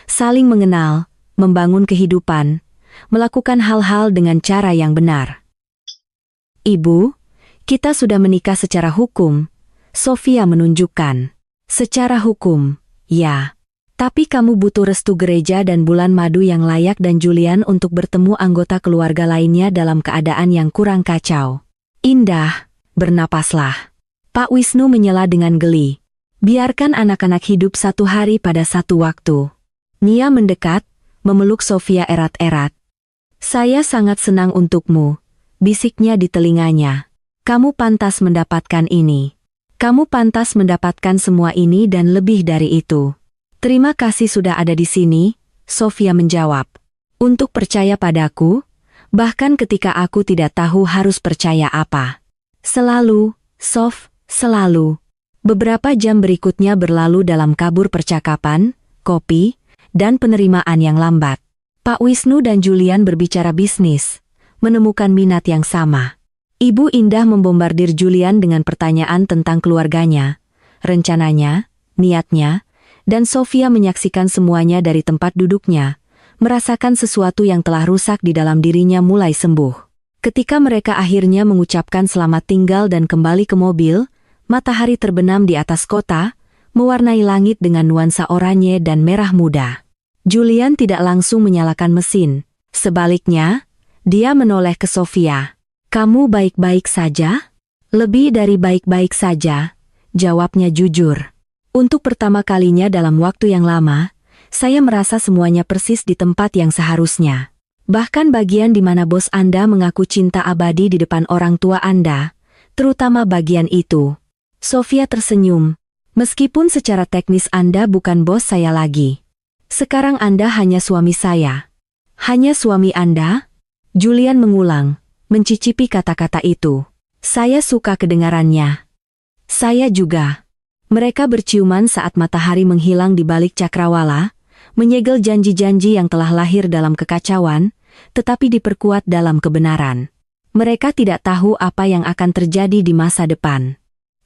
[SPEAKER 1] Saling mengenal, membangun kehidupan, melakukan hal-hal dengan cara yang benar. Ibu, kita sudah menikah secara hukum, Sofia menunjukkan. Secara hukum, ya. Tapi kamu butuh restu gereja dan bulan madu yang layak dan Julian untuk bertemu anggota keluarga lainnya dalam keadaan yang kurang kacau. Indah, bernapaslah. Pak Wisnu menyela dengan geli. Biarkan anak-anak hidup satu hari pada satu waktu. Nia mendekat, memeluk Sofia erat-erat. Saya sangat senang untukmu, bisiknya di telinganya. Kamu pantas mendapatkan ini. Kamu pantas mendapatkan semua ini dan lebih dari itu. Terima kasih sudah ada di sini, Sofia menjawab. Untuk percaya padaku, bahkan ketika aku tidak tahu harus percaya apa. Selalu, Sof, selalu. Beberapa jam berikutnya berlalu dalam kabur percakapan, kopi, dan penerimaan yang lambat. Pak Wisnu dan Julian berbicara bisnis, menemukan minat yang sama. Ibu Indah membombardir Julian dengan pertanyaan tentang keluarganya, rencananya, niatnya, dan Sofia menyaksikan semuanya dari tempat duduknya, merasakan sesuatu yang telah rusak di dalam dirinya mulai sembuh. Ketika mereka akhirnya mengucapkan selamat tinggal dan kembali ke mobil, matahari terbenam di atas kota, mewarnai langit dengan nuansa oranye dan merah muda. Julian tidak langsung menyalakan mesin. Sebaliknya, dia menoleh ke Sofia. Kamu baik-baik saja? Lebih dari baik-baik saja, jawabnya jujur. Untuk pertama kalinya dalam waktu yang lama, saya merasa semuanya persis di tempat yang seharusnya. Bahkan bagian di mana bos Anda mengaku cinta abadi di depan orang tua Anda, terutama bagian itu. Sofia tersenyum. Meskipun secara teknis Anda bukan bos saya lagi. Sekarang Anda hanya suami saya. Hanya suami Anda? Julian mengulang, mencicipi kata-kata itu. Saya suka kedengarannya. Saya juga. Mereka berciuman saat matahari menghilang di balik cakrawala, menyegel janji-janji yang telah lahir dalam kekacauan, tetapi diperkuat dalam kebenaran. Mereka tidak tahu apa yang akan terjadi di masa depan.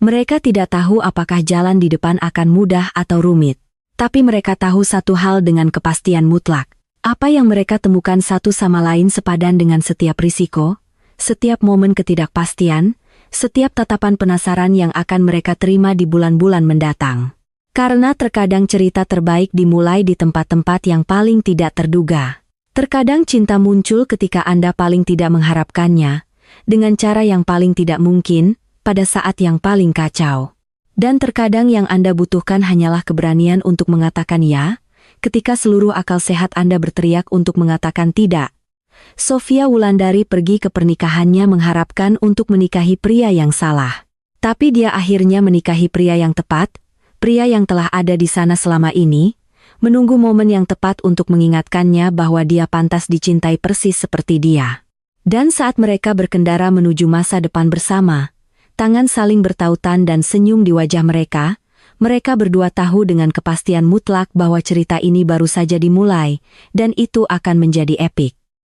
[SPEAKER 1] Mereka tidak tahu apakah jalan di depan akan mudah atau rumit. Tapi mereka tahu satu hal dengan kepastian mutlak. Apa yang mereka temukan satu sama lain sepadan dengan setiap risiko, setiap momen ketidakpastian, setiap tatapan penasaran yang akan mereka terima di bulan-bulan mendatang. Karena terkadang cerita terbaik dimulai di tempat-tempat yang paling tidak terduga. Terkadang cinta muncul ketika Anda paling tidak mengharapkannya, dengan cara yang paling tidak mungkin, pada saat yang paling kacau. Dan terkadang yang Anda butuhkan hanyalah keberanian untuk mengatakan ya, ketika seluruh akal sehat Anda berteriak untuk mengatakan tidak. Sofia Wulandari pergi ke pernikahannya mengharapkan untuk menikahi pria yang salah. Tapi dia akhirnya menikahi pria yang tepat, pria yang telah ada di sana selama ini, menunggu momen yang tepat untuk mengingatkannya bahwa dia pantas dicintai persis seperti dia. Dan saat mereka berkendara menuju masa depan bersama, tangan saling bertautan dan senyum di wajah mereka, mereka berdua tahu dengan kepastian mutlak bahwa cerita ini baru saja dimulai, dan itu akan menjadi epik.